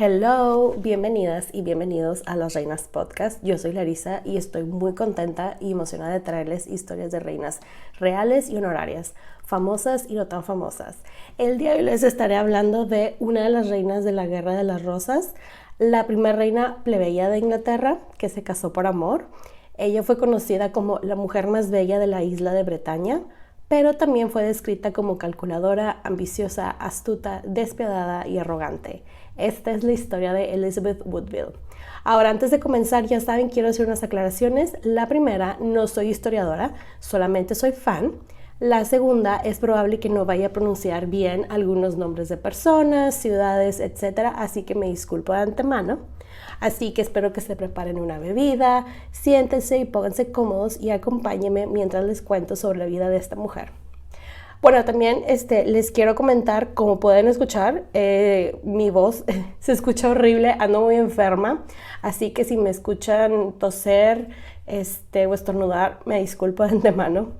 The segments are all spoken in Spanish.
Hello, bienvenidas y bienvenidos a Las Reinas Podcast. Yo soy Larisa y estoy muy contenta y emocionada de traerles historias de reinas reales y honorarias, famosas y no tan famosas. El día de hoy les estaré hablando de una de las reinas de la Guerra de las Rosas, la primera reina plebeya de Inglaterra que se casó por amor. Ella fue conocida como la mujer más bella de la isla de Bretaña, pero también fue descrita como calculadora, ambiciosa, astuta, despiadada y arrogante. Esta es la historia de Elizabeth Woodville. Ahora, antes de comenzar, ya saben, quiero hacer unas aclaraciones. La primera, no soy historiadora, solamente soy fan. La segunda, es probable que no vaya a pronunciar bien algunos nombres de personas, ciudades, etc. Así que me disculpo de antemano. Así que espero que se preparen una bebida, siéntense y pónganse cómodos y acompáñenme mientras les cuento sobre la vida de esta mujer. Bueno, también les quiero comentar, como pueden escuchar, mi voz se escucha horrible, ando muy enferma, así que si me escuchan toser o estornudar, me disculpo de antemano.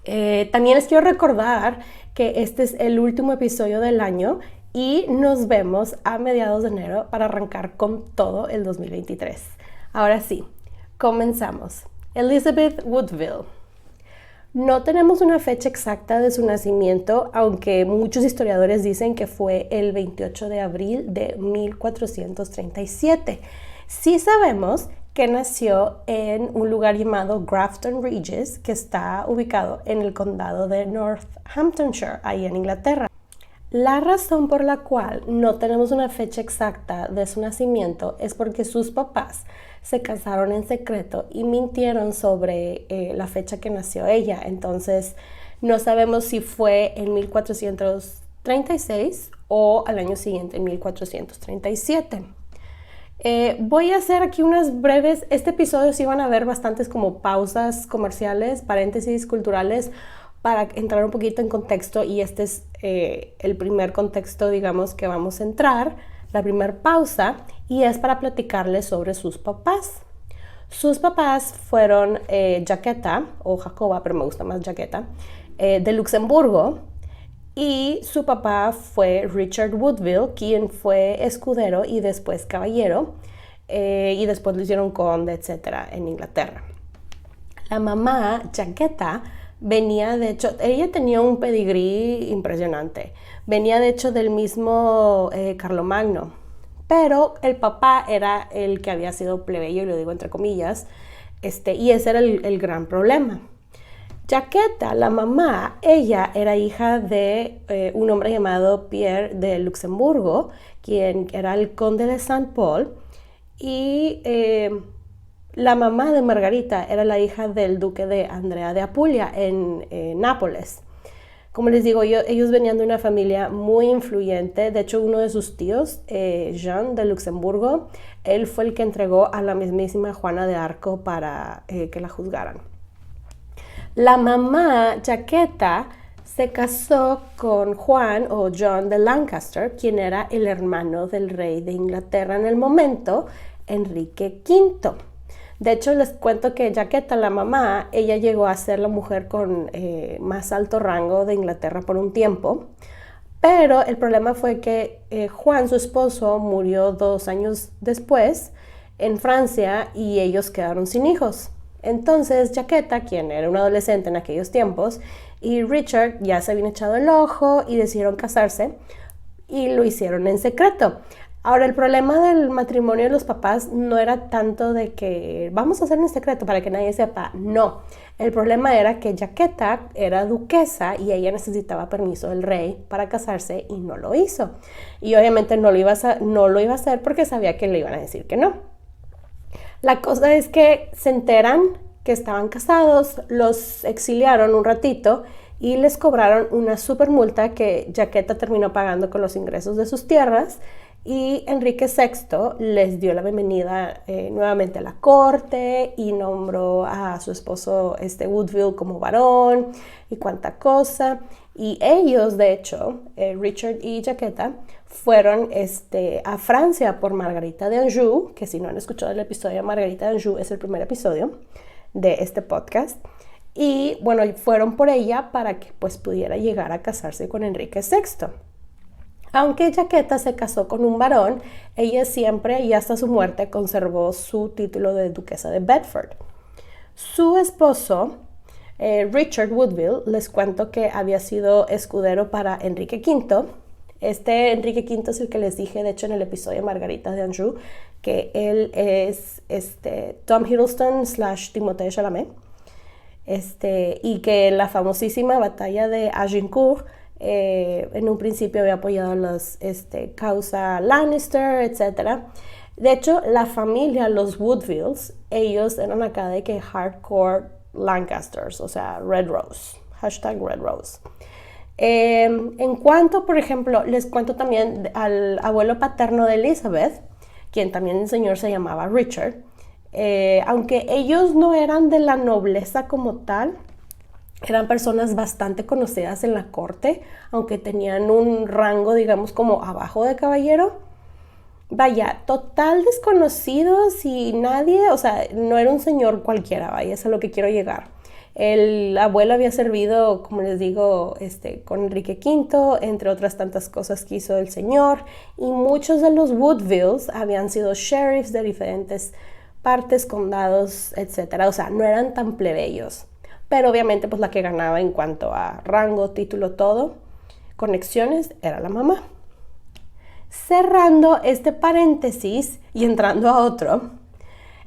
También les quiero recordar que este es el último episodio del año y nos vemos a mediados de enero para arrancar con todo el 2023. Ahora sí, comenzamos. Elizabeth Woodville. No tenemos una fecha exacta de su nacimiento, aunque muchos historiadores dicen que fue el 28 de abril de 1437. Sí sabemos que nació en un lugar llamado Grafton Regis, que está ubicado en el condado de Northamptonshire, ahí en Inglaterra. La razón por la cual no tenemos una fecha exacta de su nacimiento es porque sus papás se casaron en secreto y mintieron sobre la fecha que nació ella. Entonces, no sabemos si fue en 1436 o al año siguiente, en 1437. Voy a hacer aquí unas breves, este episodio sí van a ver bastantes como pausas comerciales, paréntesis culturales, para entrar un poquito en contexto, y este es el primer contexto, digamos, que vamos a entrar, la primera pausa, y es para platicarles sobre sus papás. Sus papás fueron Jaqueta, o Jacoba, pero me gusta más Jaqueta, de Luxemburgo, y su papá fue Richard Woodville, quien fue escudero y después caballero, y después lo hicieron conde, etc. en Inglaterra. La mamá, Jaqueta, venía, de hecho, ella tenía un pedigrí impresionante. Venía, de hecho, del mismo Carlomagno. Pero el papá era el que había sido plebeyo, y lo digo entre comillas, y ese era el gran problema. Jaqueta, la mamá, ella era hija de un hombre llamado Pierre de Luxemburgo, quien era el conde de Saint-Paul, y la mamá de Margarita era la hija del duque de Andrea de Apulia en Nápoles. Como les digo, ellos venían de una familia muy influyente. De hecho, uno de sus tíos, Jean de Luxemburgo, él fue el que entregó a la mismísima Juana de Arco para que la juzgaran. La mamá, Jaqueta, se casó con Juan o John de Lancaster, quien era el hermano del rey de Inglaterra en el momento, Enrique V. De hecho, les cuento que Jaqueta, la mamá, ella llegó a ser la mujer con más alto rango de Inglaterra por un tiempo, pero el problema fue que Juan, su esposo, murió 2 años después en Francia y ellos quedaron sin hijos. Entonces, Jaqueta, quien era un adolescente en aquellos tiempos, y Richard ya se habían echado el ojo y decidieron casarse y lo hicieron en secreto. Ahora, el problema del matrimonio de los papás no era tanto de que vamos a hacerlo en secreto para que nadie sepa, no. El problema era que Jaqueta era duquesa y ella necesitaba permiso del rey para casarse y no lo hizo. Y obviamente no lo iba a hacer porque sabía que le iban a decir que no. La cosa es que se enteran que estaban casados, los exiliaron un ratito y les cobraron una super multa que Jaqueta terminó pagando con los ingresos de sus tierras. Y Enrique VI les dio la bienvenida nuevamente a la corte y nombró a su esposo Woodville como varón y cuánta cosa. Y ellos, de hecho, Richard y Jaqueta, fueron a Francia por Margarita de Anjou, que si no han escuchado el episodio de Margarita de Anjou, es el primer episodio de este podcast. Y bueno, fueron por ella para que pues pudiera llegar a casarse con Enrique VI. Aunque Jaqueta se casó con un varón, ella siempre y hasta su muerte conservó su título de duquesa de Bedford. Su esposo, Richard Woodville, les cuento que había sido escudero para Enrique V. Este Enrique V es el que les dije, de hecho, en el episodio de Margarita de Anjou, que él es Tom Hiddleston / Timothée Chalamet. Y que la famosísima batalla de Agincourt en un principio había apoyado a los causa Lannister, etc. De hecho, la familia, los Woodvilles, ellos eran acá de que hardcore Lancasters, o sea, Red Rose, #Red Rose. En cuanto, por ejemplo, les cuento también al abuelo paterno de Elizabeth, quien también el señor se llamaba Richard. Aunque ellos no eran de la nobleza como tal, eran personas bastante conocidas en la corte, aunque tenían un rango, digamos, como abajo de caballero. Vaya, total desconocidos y nadie, o sea, no era un señor cualquiera, vaya, es a lo que quiero llegar. El abuelo había servido, como les digo, con Enrique V, entre otras tantas cosas que hizo el señor, y muchos de los Woodvilles habían sido sheriffs de diferentes partes, condados, etc. O sea, no eran tan plebeyos, pero obviamente pues la que ganaba en cuanto a rango, título, todo, conexiones, era la mamá. Cerrando este paréntesis y entrando a otro,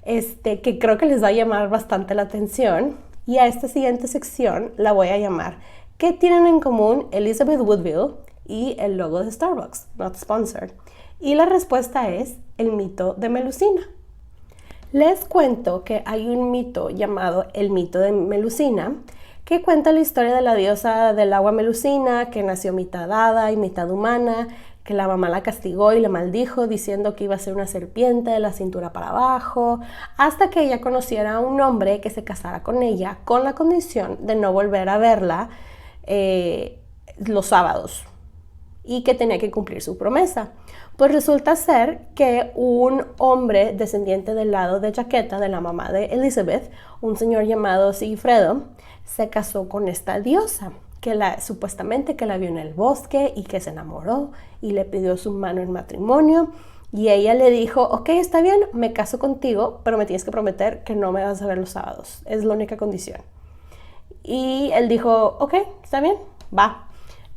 que creo que les va a llamar bastante la atención, y a esta siguiente sección la voy a llamar ¿qué tienen en común Elizabeth Woodville y el logo de Starbucks? Not sponsored. Y la respuesta es el mito de Melusina. Les cuento que hay un mito llamado el mito de Melusina, que cuenta la historia de la diosa del agua Melusina, que nació mitad hada y mitad humana, que la mamá la castigó y la maldijo diciendo que iba a ser una serpiente de la cintura para abajo, hasta que ella conociera a un hombre que se casara con ella con la condición de no volver a verla los sábados y que tenía que cumplir su promesa. Pues resulta ser que un hombre descendiente del lado de Jaqueta, de la mamá de Elizabeth, un señor llamado Sigifredo, se casó con esta diosa, que supuestamente que la vio en el bosque y que se enamoró y le pidió su mano en matrimonio, y ella le dijo, ok, está bien, me caso contigo, pero me tienes que prometer que no me vas a ver los sábados, es la única condición. Y él dijo, ok, está bien, va.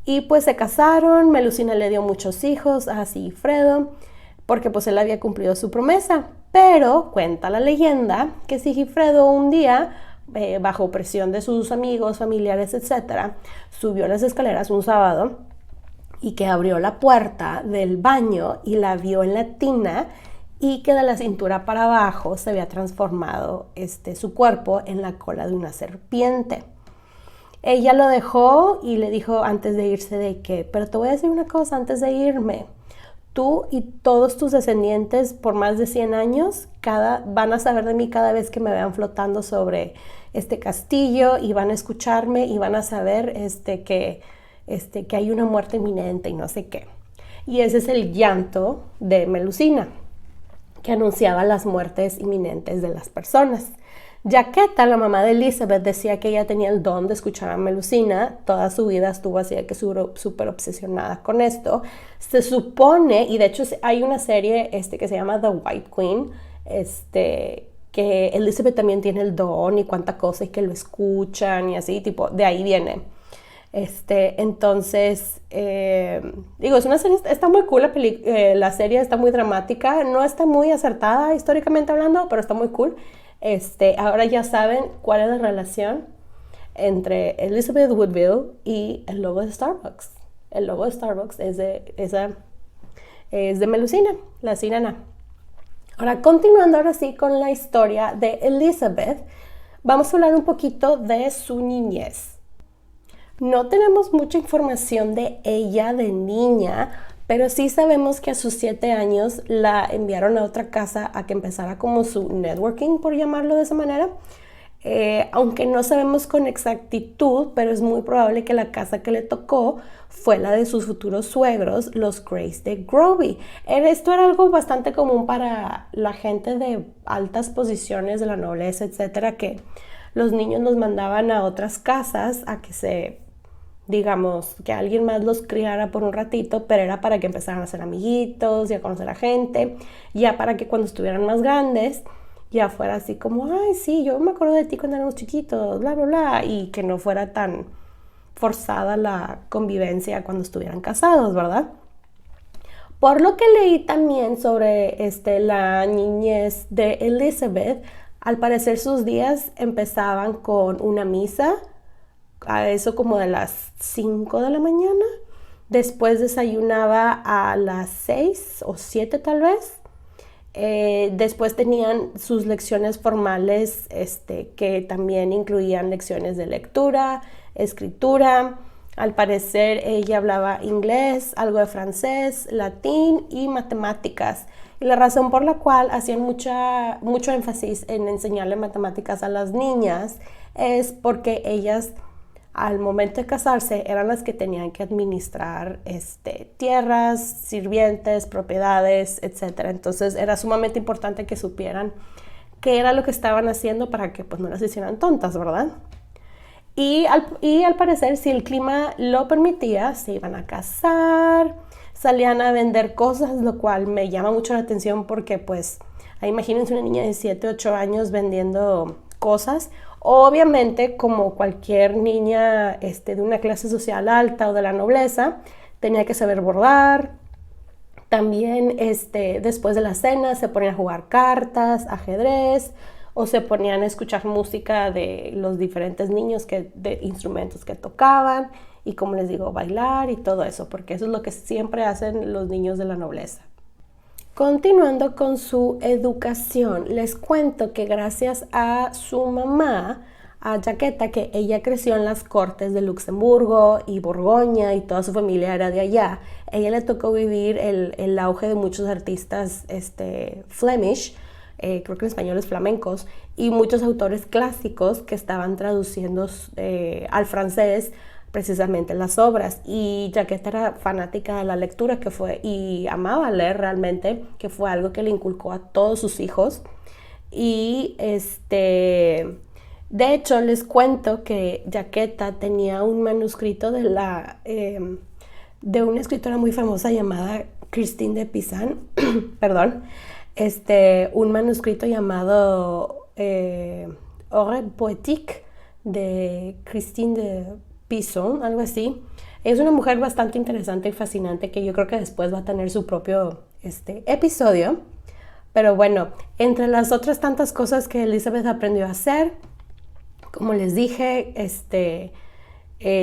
Y pues se casaron, Melusina le dio muchos hijos a Sigifredo, porque pues él había cumplido su promesa. Pero cuenta la leyenda que Sigifredo un día, bajo presión de sus amigos, familiares, etc., subió las escaleras un sábado y que abrió la puerta del baño y la vio en la tina, y que de la cintura para abajo se había transformado su cuerpo en la cola de una serpiente. Ella lo dejó y le dijo antes de irse de que, pero te voy a decir una cosa antes de irme, tú y todos tus descendientes por más de 100 años van a saber de mí cada vez que me vean flotando sobre este castillo, y van a escucharme y van a saber que hay una muerte inminente y no sé qué. Y ese es el llanto de Melusina, que anunciaba las muertes inminentes de las personas. Jaqueta, la mamá de Elizabeth, decía que ella tenía el don de escuchar a Melusina. Toda su vida estuvo así de que súper obsesionada con esto. Se supone, y de hecho hay una serie que se llama The White Queen, que Elizabeth también tiene el don y cuánta cosa, y que lo escuchan y así, tipo, de ahí viene. Entonces, digo, es una serie, está muy cool, la serie está muy dramática, no está muy acertada históricamente hablando, pero está muy cool. Ahora ya saben cuál es la relación entre Elizabeth Woodville y el logo de Starbucks. El logo de Starbucks es de Melusina, la sirena. Ahora, continuando ahora sí con la historia de Elizabeth, vamos a hablar un poquito de su niñez. No tenemos mucha información de ella de niña, pero sí sabemos que a sus 7 años la enviaron a otra casa a que empezara como su networking, por llamarlo de esa manera. Aunque no sabemos con exactitud, pero es muy probable que la casa que le tocó fue la de sus futuros suegros, los Greys de Groby. Esto era algo bastante común para la gente de altas posiciones de la nobleza, etcétera, que los niños los mandaban a otras casas a que se digamos, que alguien más los criara por un ratito, pero era para que empezaran a ser amiguitos y a conocer a gente, ya para que cuando estuvieran más grandes, ya fuera así como, ay, sí, yo me acuerdo de ti cuando éramos chiquitos, bla, bla, bla, y que no fuera tan forzada la convivencia cuando estuvieran casados, ¿verdad? Por lo que leí también sobre la niñez de Elizabeth, al parecer sus días empezaban con una misa, a eso como de las 5 de la mañana. Después desayunaba a las 6 o 7 tal vez. Después tenían sus lecciones formales que también incluían lecciones de lectura, escritura. Al parecer ella hablaba inglés, algo de francés, latín y matemáticas. Y la razón por la cual hacían mucho énfasis en enseñarle matemáticas a las niñas es porque ellas al momento de casarse eran las que tenían que administrar tierras, sirvientes, propiedades, etc. Entonces era sumamente importante que supieran qué era lo que estaban haciendo para que pues no las hicieran tontas, ¿verdad? Y al parecer, si el clima lo permitía, se iban a casar, salían a vender cosas, lo cual me llama mucho la atención porque pues imagínense una niña de 7, 8 años vendiendo cosas. Obviamente, como cualquier niña de una clase social alta o de la nobleza, tenía que saber bordar. También después de la cena se ponían a jugar cartas, ajedrez, o se ponían a escuchar música de los diferentes niños de instrumentos que tocaban, y como les digo, bailar y todo eso, porque eso es lo que siempre hacen los niños de la nobleza. Continuando con su educación, les cuento que gracias a su mamá, a Jaqueta, que ella creció en las cortes de Luxemburgo y Borgoña y toda su familia era de allá, ella le tocó vivir el auge de muchos artistas Flemish, creo que en español es flamencos, y muchos autores clásicos que estaban traduciendo al francés precisamente las obras. Y Jaqueta era fanática de la lectura y amaba leer realmente, que fue algo que le inculcó a todos sus hijos. Y de hecho les cuento que Jaqueta tenía un manuscrito de una escritora muy famosa llamada Christine de Pizan, perdón, un manuscrito llamado Ore Poétique de Christine de Pizan, algo así. Es una mujer bastante interesante y fascinante que yo creo que después va a tener su propio episodio. Pero bueno, entre las otras tantas cosas que Elizabeth aprendió a hacer, como les dije,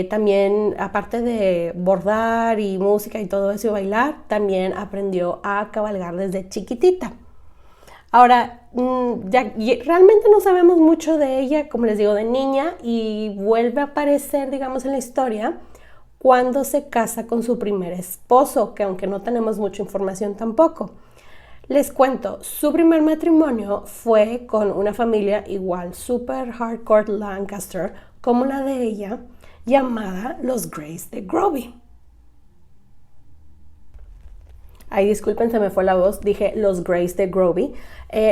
también, aparte de bordar y música y todo eso y bailar, también aprendió a cabalgar desde chiquitita. Ahora, realmente no sabemos mucho de ella, como les digo, de niña, y vuelve a aparecer, digamos, en la historia cuando se casa con su primer esposo, que aunque no tenemos mucha información tampoco. Les cuento, su primer matrimonio fue con una familia igual, super hardcore Lancaster, como la de ella, llamada los Greys de Groby. Ay, disculpen, se me fue la voz, dije los Greys de Groby.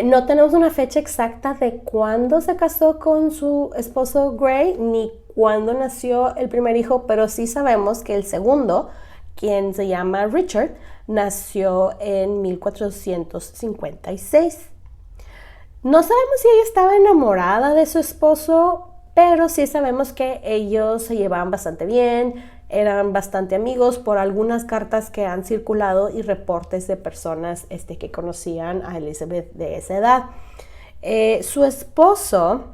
No tenemos una fecha exacta de cuándo se casó con su esposo Grey, ni cuándo nació el primer hijo, pero sí sabemos que el segundo, quien se llama Richard, nació en 1456. No sabemos si ella estaba enamorada de su esposo, pero sí sabemos que ellos se llevaban bastante bien, eran bastante amigos por algunas cartas que han circulado y reportes de personas que conocían a Elizabeth de esa edad. Su esposo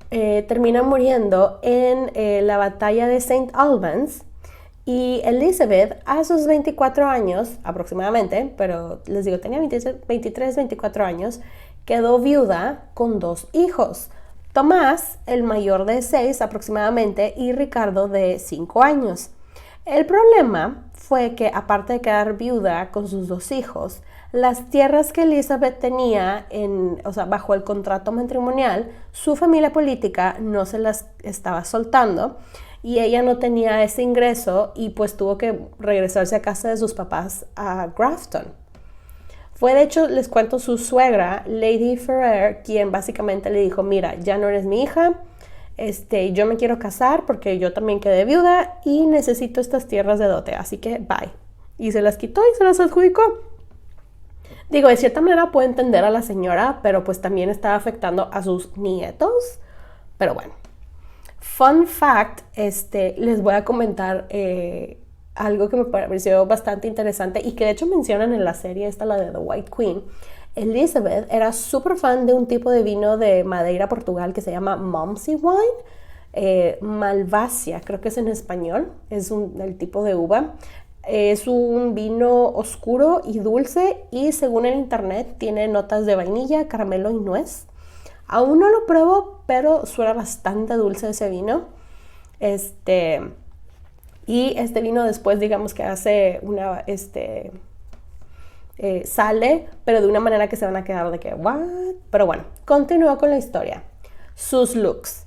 termina muriendo en la batalla de St. Albans, y Elizabeth a sus 24 años aproximadamente, pero les digo, tenía 23, 24 años, quedó viuda con 2 hijos. Tomás, el mayor de 6 aproximadamente, y Ricardo de 5 años. El problema fue que, aparte de quedar viuda con sus 2 hijos, las tierras que Elizabeth tenía bajo el contrato matrimonial, su familia política no se las estaba soltando y ella no tenía ese ingreso, y pues tuvo que regresarse a casa de sus papás a Grafton. Fue, de hecho, les cuento, su suegra, Lady Ferrer, quien básicamente le dijo: mira, ya no eres mi hija, yo me quiero casar porque yo también quedé viuda y necesito estas tierras de dote, así que bye. Y se las quitó y se las adjudicó. Digo, de cierta manera puedo entender a la señora, pero pues también estaba afectando a sus nietos. Pero bueno. Fun fact, les voy a comentar algo que me pareció bastante interesante y que de hecho mencionan en la serie esta, la de The White Queen. Elizabeth era súper fan de un tipo de vino de Madeira, Portugal, que se llama Malmsey Wine. Malvasia, creo que es en español, es el tipo de uva. Es un vino oscuro y dulce y según el internet tiene notas de vainilla, caramelo y nuez. Aún no lo pruebo, pero suena bastante dulce ese vino. Y este vino después, digamos que hace una, sale, pero de una manera que se van a quedar de que, ¿what? Pero bueno, continúo con la historia. Sus looks.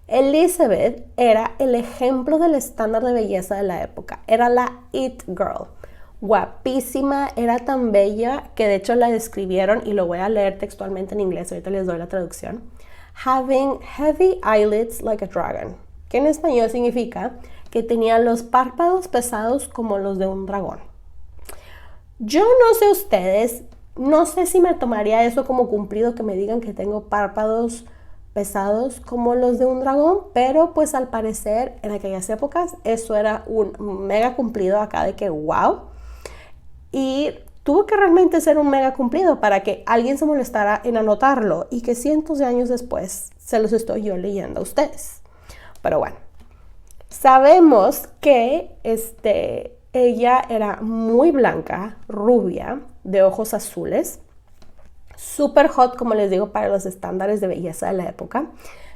Elizabeth era el ejemplo del estándar de belleza de la época. Era la it girl. Guapísima, era tan bella que de hecho la describieron, y lo voy a leer textualmente en inglés, ahorita les doy la traducción. Having heavy eyelids like a dragon, que en español significa que tenía los párpados pesados como los de un dragón. Yo no sé ustedes, no sé si me tomaría eso como cumplido que me digan que tengo párpados pesados como los de un dragón, pero pues al parecer en aquellas épocas eso era un mega cumplido acá de que wow. Y tuvo que realmente ser un mega cumplido para que alguien se molestara en anotarlo y que cientos de años después se los estoy yo leyendo a ustedes. Pero bueno, sabemos que ella era muy blanca, rubia, de ojos azules, súper hot, como les digo, para los estándares de belleza de la época.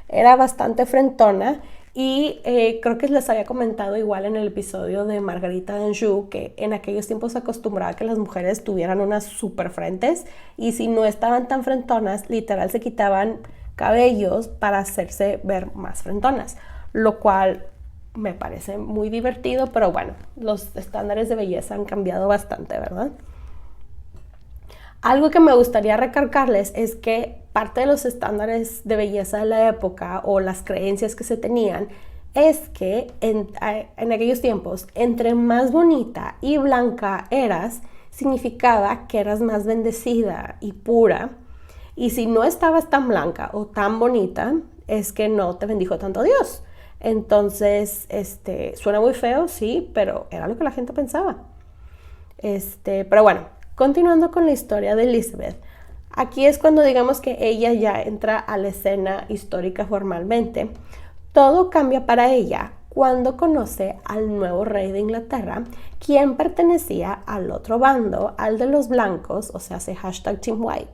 Era bastante frentona y creo que les había comentado igual en el episodio de Margarita d'Anjou que en aquellos tiempos se acostumbraba a que las mujeres tuvieran unas súper frentes y si no estaban tan frentonas, literal se quitaban cabellos para hacerse ver más frentonas, lo cual me parece muy divertido, pero bueno, los estándares de belleza han cambiado bastante, ¿verdad? Algo que me gustaría recalcarles es que parte de los estándares de belleza de la época o las creencias que se tenían es que en aquellos tiempos, entre más bonita y blanca eras, significaba que eras más bendecida y pura. Y si no estabas tan blanca o tan bonita, es que no te bendijo tanto Dios. Entonces, suena muy feo, sí, pero era lo que la gente pensaba. Pero bueno, continuando con la historia de Elizabeth, aquí es cuando digamos que ella ya entra a la escena histórica formalmente. Todo cambia para ella cuando conoce al nuevo rey de Inglaterra, quien pertenecía al otro bando, al de los blancos, o sea, #Team White,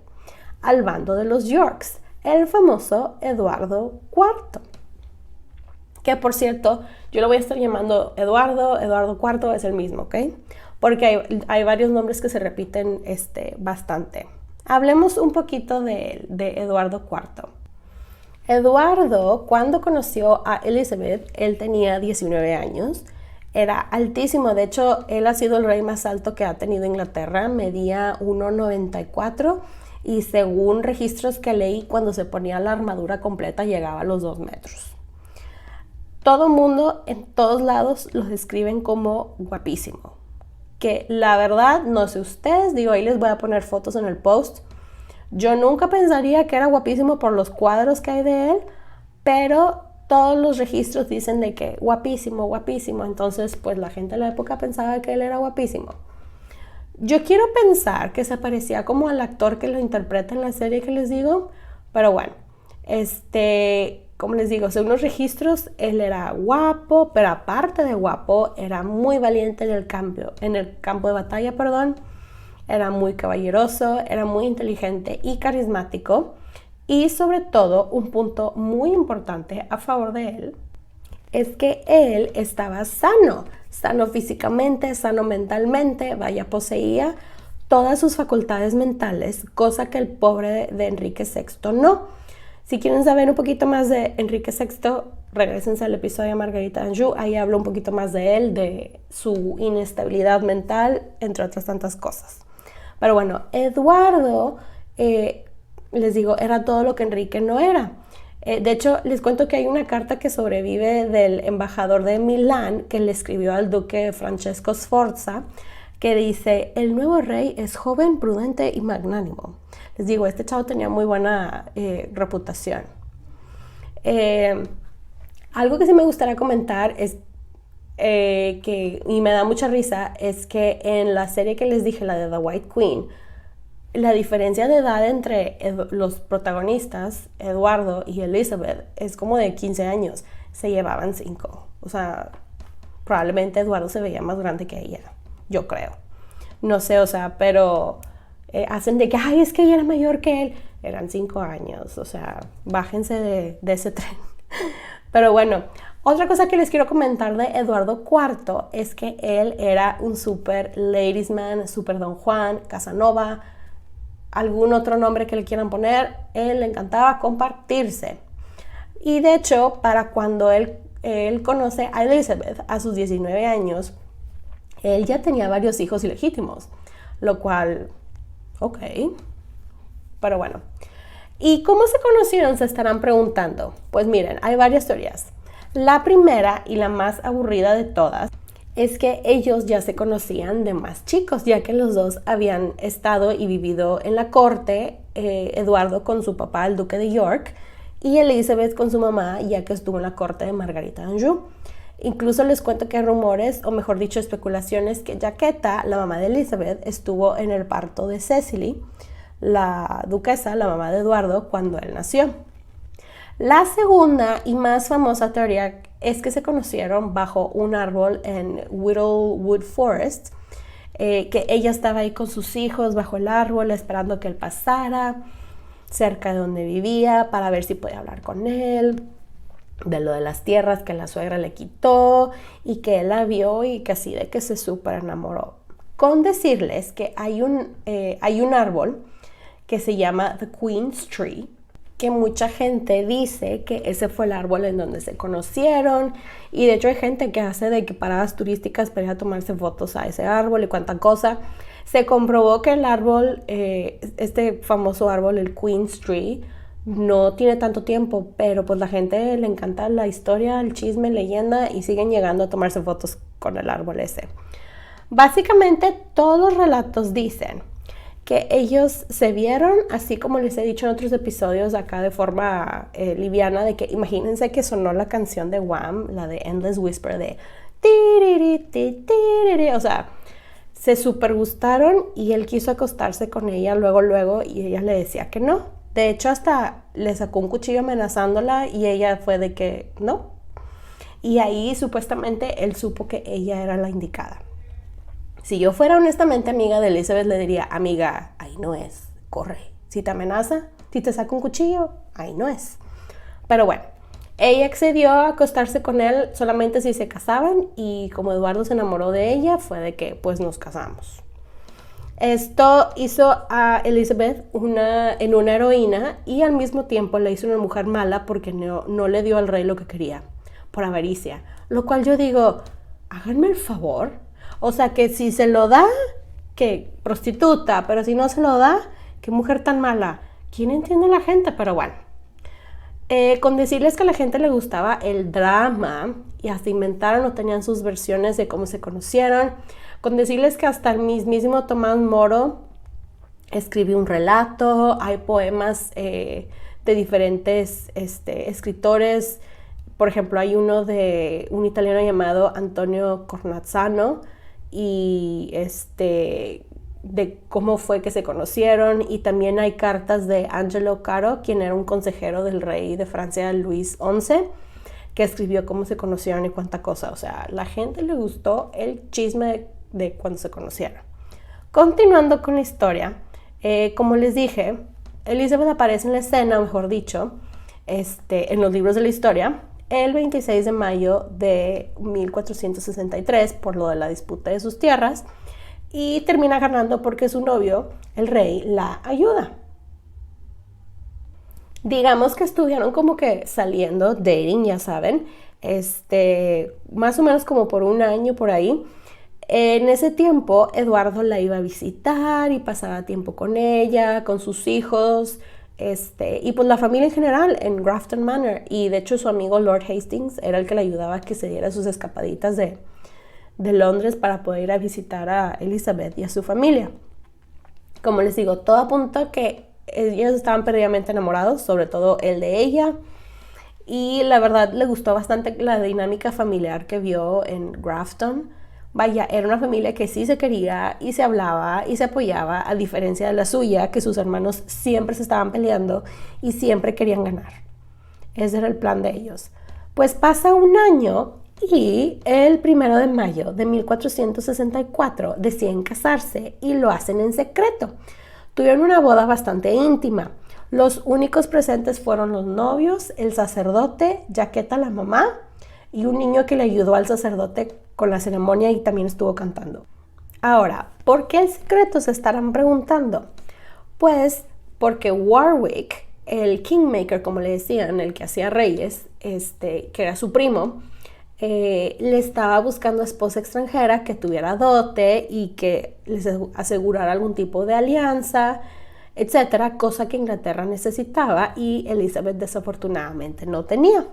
al bando de los Yorks, el famoso Eduardo IV. Que por cierto, yo lo voy a estar llamando Eduardo IV es el mismo, ¿ok? Porque hay varios nombres que se repiten bastante. Hablemos un poquito de Eduardo IV. Eduardo, cuando conoció a Elizabeth, él tenía 19 años. Era altísimo, de hecho, él ha sido el rey más alto que ha tenido Inglaterra, medía 1,94 y según registros que leí, cuando se ponía la armadura completa llegaba a los 2 metros. Todo mundo, en todos lados, los describen como guapísimo. Que la verdad, no sé ustedes, digo, ahí les voy a poner fotos en el post. Yo nunca pensaría que era guapísimo por los cuadros que hay de él, pero todos los registros dicen de que guapísimo, guapísimo. Entonces, pues la gente de la época pensaba que él era guapísimo. Yo quiero pensar que se parecía como al actor que lo interpreta en la serie que les digo, pero bueno, como les digo, según los registros, él era guapo, pero aparte de guapo, era muy valiente en el campo de batalla, perdón. Era muy caballeroso, era muy inteligente y carismático. Y sobre todo, un punto muy importante a favor de él es que él estaba sano físicamente, sano mentalmente, vaya, poseía todas sus facultades mentales, cosa que el pobre de Enrique VI no. Si quieren saber un poquito más de Enrique VI, regrésense al episodio de Margarita d'Anjou, ahí hablo un poquito más de él, de su inestabilidad mental, entre otras tantas cosas. Pero bueno, Eduardo, les digo, era todo lo que Enrique no era. De hecho, les cuento que hay una carta que sobrevive del embajador de Milán que le escribió al duque Francesco Sforza, que dice: el nuevo rey es joven, prudente y magnánimo. Les digo, este chavo tenía muy buena reputación. Algo que sí me gustaría comentar es y me da mucha risa, es que en la serie que les dije, la de The White Queen, la diferencia de edad entre los protagonistas, Eduardo y Elizabeth, es como de 15 años. Se llevaban 5. O sea, probablemente Eduardo se veía más grande que ella, yo creo. No sé, o sea, pero hacen de que, ay, es que ella era mayor que él. Eran 5 años, o sea, bájense de ese tren. Pero bueno, otra cosa que les quiero comentar de Eduardo IV es que él era un super ladies man, super Don Juan, Casanova, algún otro nombre que le quieran poner. Él le encantaba compartirse. Y de hecho, para cuando él conoce a Elizabeth a sus 19 años, él ya tenía varios hijos ilegítimos, lo cual, ok, pero bueno. ¿Y cómo se conocieron? Se estarán preguntando. Pues miren, hay varias teorías. La primera y la más aburrida de todas es que ellos ya se conocían de más chicos, ya que los dos habían estado y vivido en la corte, Eduardo con su papá, el duque de York, y Elizabeth con su mamá, ya que estuvo en la corte de Margarita de Anjou. Incluso les cuento que hay rumores, o mejor dicho, especulaciones, que Jaqueta, la mamá de Elizabeth, estuvo en el parto de Cecily, la duquesa, la mamá de Eduardo, cuando él nació. La segunda y más famosa teoría es que se conocieron bajo un árbol en Whittlewood Forest, que ella estaba ahí con sus hijos bajo el árbol esperando que él pasara cerca de donde vivía para ver si podía hablar con él de lo de las tierras que la suegra le quitó, y que él la vio y que así de que se súper enamoró. Con decirles que hay un árbol que se llama The Queen's Tree, que mucha gente dice que ese fue el árbol en donde se conocieron, y de hecho hay gente que hace de que paradas turísticas para ir a tomarse fotos a ese árbol y cuánta cosa. Se comprobó que el árbol, este famoso árbol, el Queen's Tree, no tiene tanto tiempo, pero pues la gente le encanta la historia, el chisme, leyenda, y siguen llegando a tomarse fotos con el árbol ese. Básicamente todos los relatos dicen que ellos se vieron, así como les he dicho en otros episodios acá de forma liviana, de que imagínense que sonó la canción de Wham, la de Endless Whisper, de o sea, se super gustaron y él quiso acostarse con ella luego, y ella le decía que no. De hecho, hasta le sacó un cuchillo amenazándola y ella fue de que no. Y ahí supuestamente él supo que ella era la indicada. Si yo fuera honestamente amiga de Elizabeth, le diría: amiga, ahí no es, corre. Si te amenaza, si te saca un cuchillo, ahí no es. Pero bueno, ella accedió a acostarse con él solamente si se casaban, y como Eduardo se enamoró de ella, fue de que pues nos casamos. Esto hizo a Elizabeth una heroína, y al mismo tiempo la hizo una mujer mala porque no le dio al rey lo que quería, por avaricia. Lo cual yo digo, háganme el favor. O sea, que si se lo da, que prostituta, pero si no se lo da, qué mujer tan mala. ¿Quién entiende a la gente? Pero bueno. Con decirles que a la gente le gustaba el drama, y hasta inventaron o tenían sus versiones de cómo se conocieron. Con decirles que hasta el mismísimo Tomás Moro escribió un relato. Hay poemas de diferentes escritores. Por ejemplo, hay uno de un italiano llamado Antonio Cornazzano, y de cómo fue que se conocieron. Y también hay cartas de Angelo Caro, quien era un consejero del rey de Francia, Luis XI, que escribió cómo se conocieron y cuánta cosa. O sea, la gente le gustó el chisme de cuando se conocieron. Continuando con la historia, como les dije, Elizabeth aparece en la escena, mejor dicho, en los libros de la historia, el 26 de mayo de 1463 por lo de la disputa de sus tierras, y termina ganando porque su novio, el rey, la ayuda. Digamos que estuvieron como que saliendo, dating, ya saben, más o menos como por un año por ahí. En ese tiempo Eduardo la iba a visitar y pasaba tiempo con ella, con sus hijos, Y pues la familia en general en Grafton Manor, y de hecho su amigo Lord Hastings era el que le ayudaba a que se diera sus escapaditas de Londres para poder ir a visitar a Elizabeth y a su familia. Como les digo, todo apunta a que ellos estaban perdidamente enamorados, sobre todo él de ella, y la verdad le gustó bastante la dinámica familiar que vio en Grafton. Vaya, era una familia que sí se quería y se hablaba y se apoyaba, a diferencia de la suya, que sus hermanos siempre se estaban peleando y siempre querían ganar. Ese era el plan de ellos. Pues pasa un año y el 1 de mayo de 1464 deciden casarse y lo hacen en secreto. Tuvieron una boda bastante íntima. Los únicos presentes fueron los novios, el sacerdote, Jaqueta la mamá y un niño que le ayudó al sacerdote con la ceremonia y también estuvo cantando. Ahora, ¿por qué el secreto? Se estarán preguntando. Pues porque Warwick, el Kingmaker, como le decían, el que hacía reyes, que era su primo, le estaba buscando esposa extranjera que tuviera dote y que les asegurara algún tipo de alianza, etcétera, cosa que Inglaterra necesitaba y Elizabeth desafortunadamente no tenía.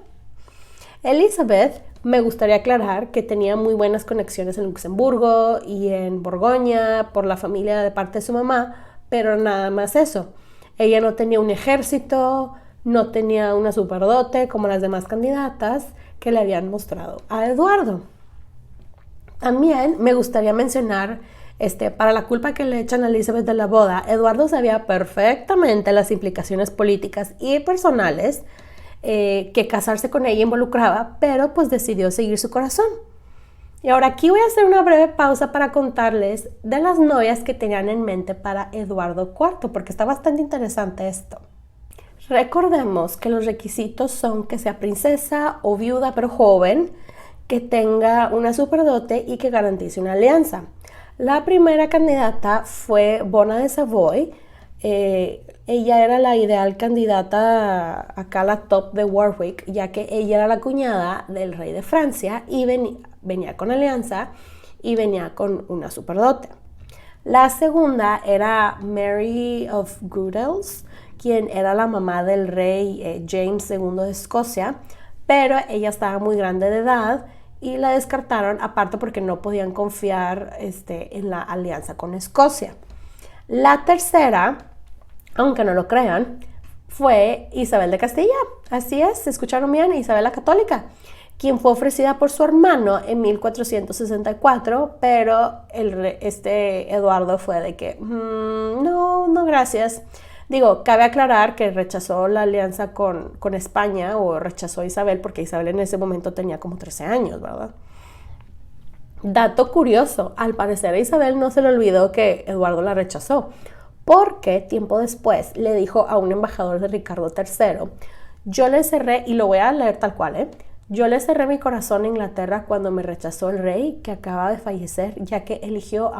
Elizabeth, me gustaría aclarar que tenía muy buenas conexiones en Luxemburgo y en Borgoña por la familia de parte de su mamá, pero nada más eso. Ella no tenía un ejército, no tenía una superdote como las demás candidatas que le habían mostrado a Eduardo. También me gustaría mencionar, para la culpa que le echan a Elizabeth de la boda, Eduardo sabía perfectamente las implicaciones políticas y personales que casarse con ella involucraba, pero pues decidió seguir su corazón. Y ahora aquí voy a hacer una breve pausa para contarles de las novias que tenían en mente para Eduardo IV, porque está bastante interesante esto. Recordemos que los requisitos son que sea princesa o viuda pero joven, que tenga una superdote y que garantice una alianza. La primera candidata fue Bona de Savoy. Ella era la ideal candidata acá a la top de Warwick, ya que ella era la cuñada del rey de Francia y venía con alianza y venía con una superdote. La segunda era Mary of Goodales, quien era la mamá del rey James II de Escocia, pero ella estaba muy grande de edad y la descartaron, aparte porque no podían confiar en la alianza con Escocia. La tercera, aunque no lo crean, fue Isabel de Castilla. Así es, escucharon bien, Isabel la Católica, quien fue ofrecida por su hermano en 1464, pero Eduardo fue de que, no, gracias. Digo, cabe aclarar que rechazó la alianza con España, o rechazó a Isabel, porque Isabel en ese momento tenía como 13 años, ¿verdad? Dato curioso, al parecer a Isabel no se le olvidó que Eduardo la rechazó, porque tiempo después le dijo a un embajador de Ricardo III, yo le cerré, y lo voy a leer tal cual, yo le cerré mi corazón a Inglaterra cuando me rechazó el rey que acaba de fallecer, ya que eligió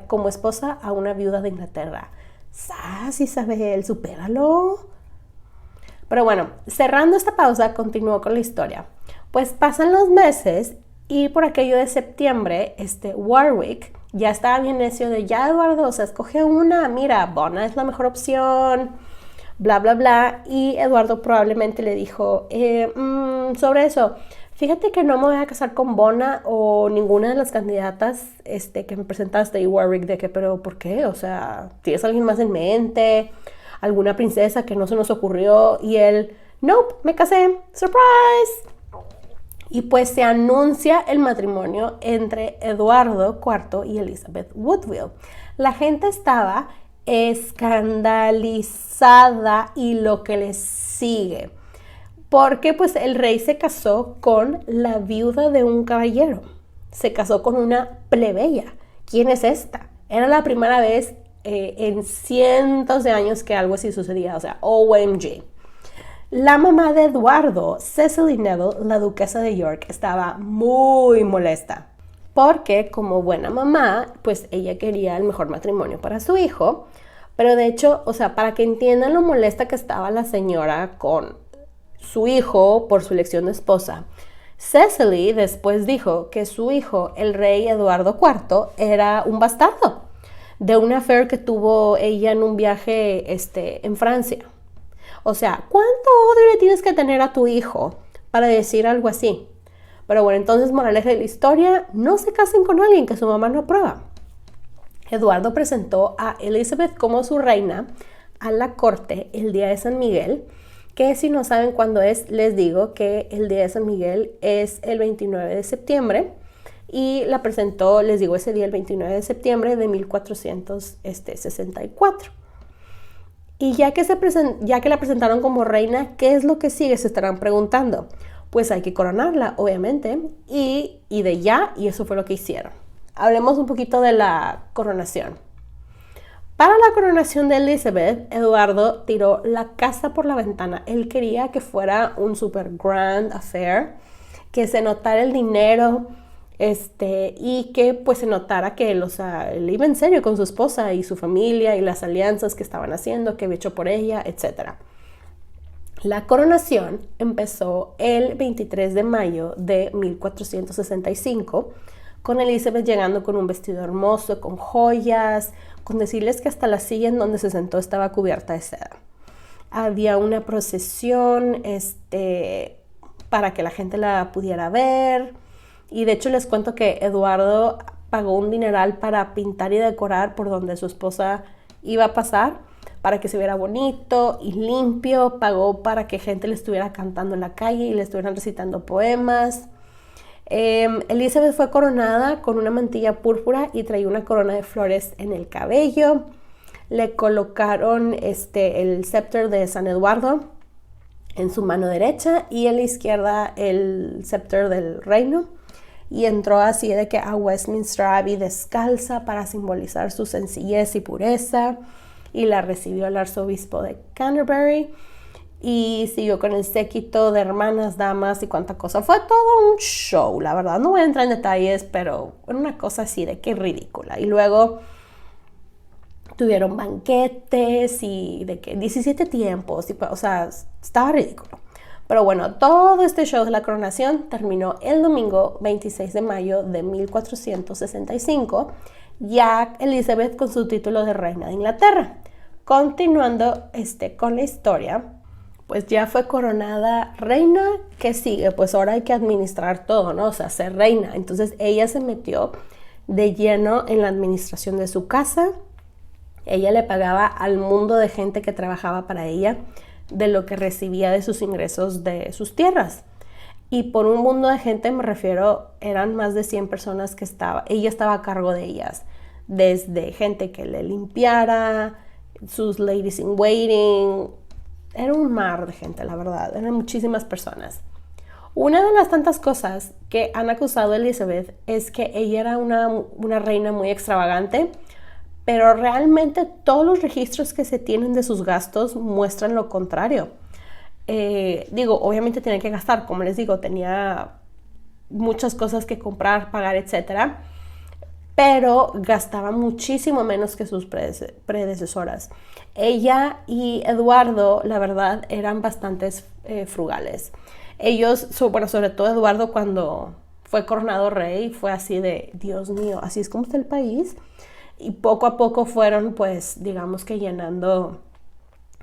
como esposa a una viuda de Inglaterra. ¡Sas, Isabel, supéralo! Pero bueno, cerrando esta pausa, continuó con la historia. Pues pasan los meses y por aquello de septiembre, Warwick ya estaba bien necio de, ya Eduardo, o sea, escoge una, mira, Bona es la mejor opción, bla, bla, bla. Y Eduardo probablemente le dijo, sobre eso, fíjate que no me voy a casar con Bona o ninguna de las candidatas que me presentaste, y Warwick de que, pero ¿por qué? O sea, ¿tienes alguien más en mente? ¿Alguna princesa que no se nos ocurrió? Y él, nope, me casé, surprise. Y pues se anuncia el matrimonio entre Eduardo IV y Elizabeth Woodville. La gente estaba escandalizada y lo que les sigue, porque pues el rey se casó con la viuda de un caballero, se casó con una plebeya. ¿Quién es esta? Era la primera vez en cientos de años que algo así sucedía, o sea, OMG. La mamá de Eduardo, Cecily Neville, la duquesa de York, estaba muy molesta, porque como buena mamá, pues ella quería el mejor matrimonio para su hijo, pero de hecho, o sea, para que entiendan lo molesta que estaba la señora con su hijo por su elección de esposa, Cecily después dijo que su hijo, el rey Eduardo IV, era un bastardo de una affair que tuvo ella en un viaje en Francia. O sea, ¿cuánto odio le tienes que tener a tu hijo para decir algo así? Pero bueno, entonces, moraleja de la historia, no se casen con alguien que su mamá no aprueba. Eduardo presentó a Elizabeth como su reina a la corte el día de San Miguel, que si no saben cuándo es, les digo que el día de San Miguel es el 29 de septiembre y la presentó, les digo, ese día el 29 de septiembre de 1464. Y ya que la presentaron como reina, ¿qué es lo que sigue? Se estarán preguntando. Pues hay que coronarla, obviamente, y eso fue lo que hicieron. Hablemos un poquito de la coronación. Para la coronación de Elizabeth, Eduardo tiró la casa por la ventana. Él quería que fuera un super grand affair, que se notara el dinero, y que pues se notara que él iba en serio con su esposa y su familia y las alianzas que estaban haciendo, que había hecho por ella, etc. La coronación empezó el 23 de mayo de 1465, con Elizabeth llegando con un vestido hermoso, con joyas, con decirles que hasta la silla en donde se sentó estaba cubierta de seda. Había una procesión para que la gente la pudiera ver. Y de hecho les cuento que Eduardo pagó un dineral para pintar y decorar por donde su esposa iba a pasar, para que se viera bonito y limpio. Pagó para que gente le estuviera cantando en la calle y le estuvieran recitando poemas. Elizabeth fue coronada con una mantilla púrpura y traía una corona de flores en el cabello. Le colocaron el scepter de San Eduardo en su mano derecha y en la izquierda el scepter del reino. Y entró así de que a Westminster Abbey descalza para simbolizar su sencillez y pureza. Y la recibió el arzobispo de Canterbury. Y siguió con el séquito de hermanas, damas y cuánta cosa. Fue todo un show, la verdad. No voy a entrar en detalles, pero era una cosa así de que ridícula. Y luego tuvieron banquetes y de que 17 tiempos. O sea, estaba ridículo. Pero bueno, todo este show de la coronación terminó el domingo 26 de mayo de 1465, ya Elizabeth con su título de reina de Inglaterra. Continuando con la historia, pues ya fue coronada reina. ¿Qué sigue? Pues ahora hay que administrar todo, ¿no? O sea, ser reina. Entonces ella se metió de lleno en la administración de su casa. Ella le pagaba al mundo de gente que trabajaba para ella de lo que recibía de sus ingresos de sus tierras. Y por un mundo de gente me refiero, eran más de 100 personas que ella estaba a cargo de ellas. Desde gente que le limpiara, sus ladies in waiting. Era un mar de gente, la verdad. Eran muchísimas personas. Una de las tantas cosas que han acusado a Elizabeth es que ella era una reina muy extravagante, pero realmente todos los registros que se tienen de sus gastos muestran lo contrario. Obviamente tenía que gastar, como les digo, tenía muchas cosas que comprar, pagar, etc. Pero gastaba muchísimo menos que sus predecesoras. Ella y Eduardo, la verdad, eran bastante frugales. Ellos, sobre todo Eduardo, cuando fue coronado rey, fue así de, Dios mío, así es como está el país. Y poco a poco fueron, pues, digamos que llenando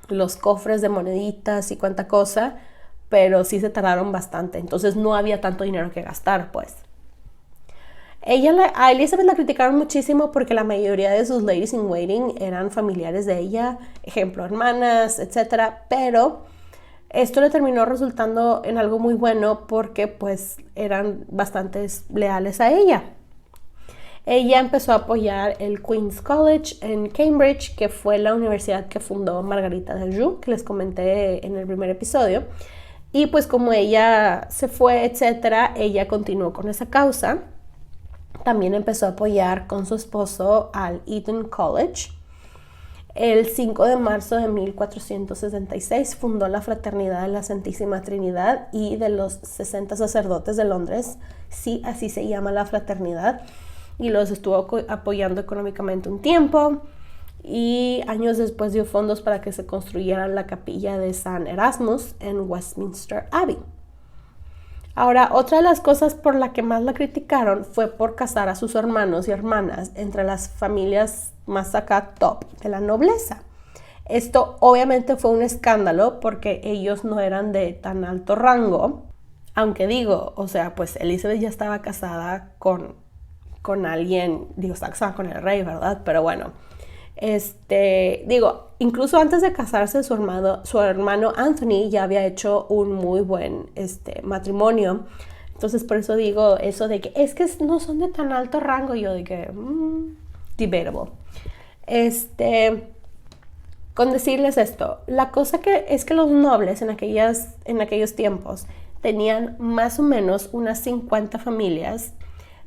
los cofres de moneditas y cuánta cosa, pero sí se tardaron bastante. Entonces no había tanto dinero que gastar, pues. A Elizabeth la criticaron muchísimo porque la mayoría de sus ladies in waiting eran familiares de ella, ejemplo, hermanas, etc. Pero esto le terminó resultando en algo muy bueno porque, pues, eran bastante leales a ella. Ella empezó a apoyar el Queen's College en Cambridge, que fue la universidad que fundó Margarita de Anjou, que les comenté en el primer episodio. Y pues como ella se fue, etcétera, ella continuó con esa causa. También empezó a apoyar con su esposo al Eton College. El 5 de marzo de 1466 fundó la Fraternidad de la Santísima Trinidad y de los 60 sacerdotes de Londres. Sí, así se llama la fraternidad. Y los estuvo apoyando económicamente un tiempo. Y años después dio fondos para que se construyera la capilla de San Erasmus en Westminster Abbey. Ahora, otra de las cosas por la que más la criticaron fue por casar a sus hermanos y hermanas entre las familias más acá top de la nobleza. Esto obviamente fue un escándalo porque ellos no eran de tan alto rango, aunque digo, o sea, pues Elizabeth ya estaba casada con alguien, digo, estaba casada con el rey, ¿verdad? Pero bueno, digo, incluso antes de casarse su hermano Anthony ya había hecho un muy buen matrimonio. Entonces por eso digo eso de que es que no son de tan alto rango. Yo de que debatable. Con decirles esto, la cosa que es que los nobles en aquellos tiempos tenían más o menos unas 50 familias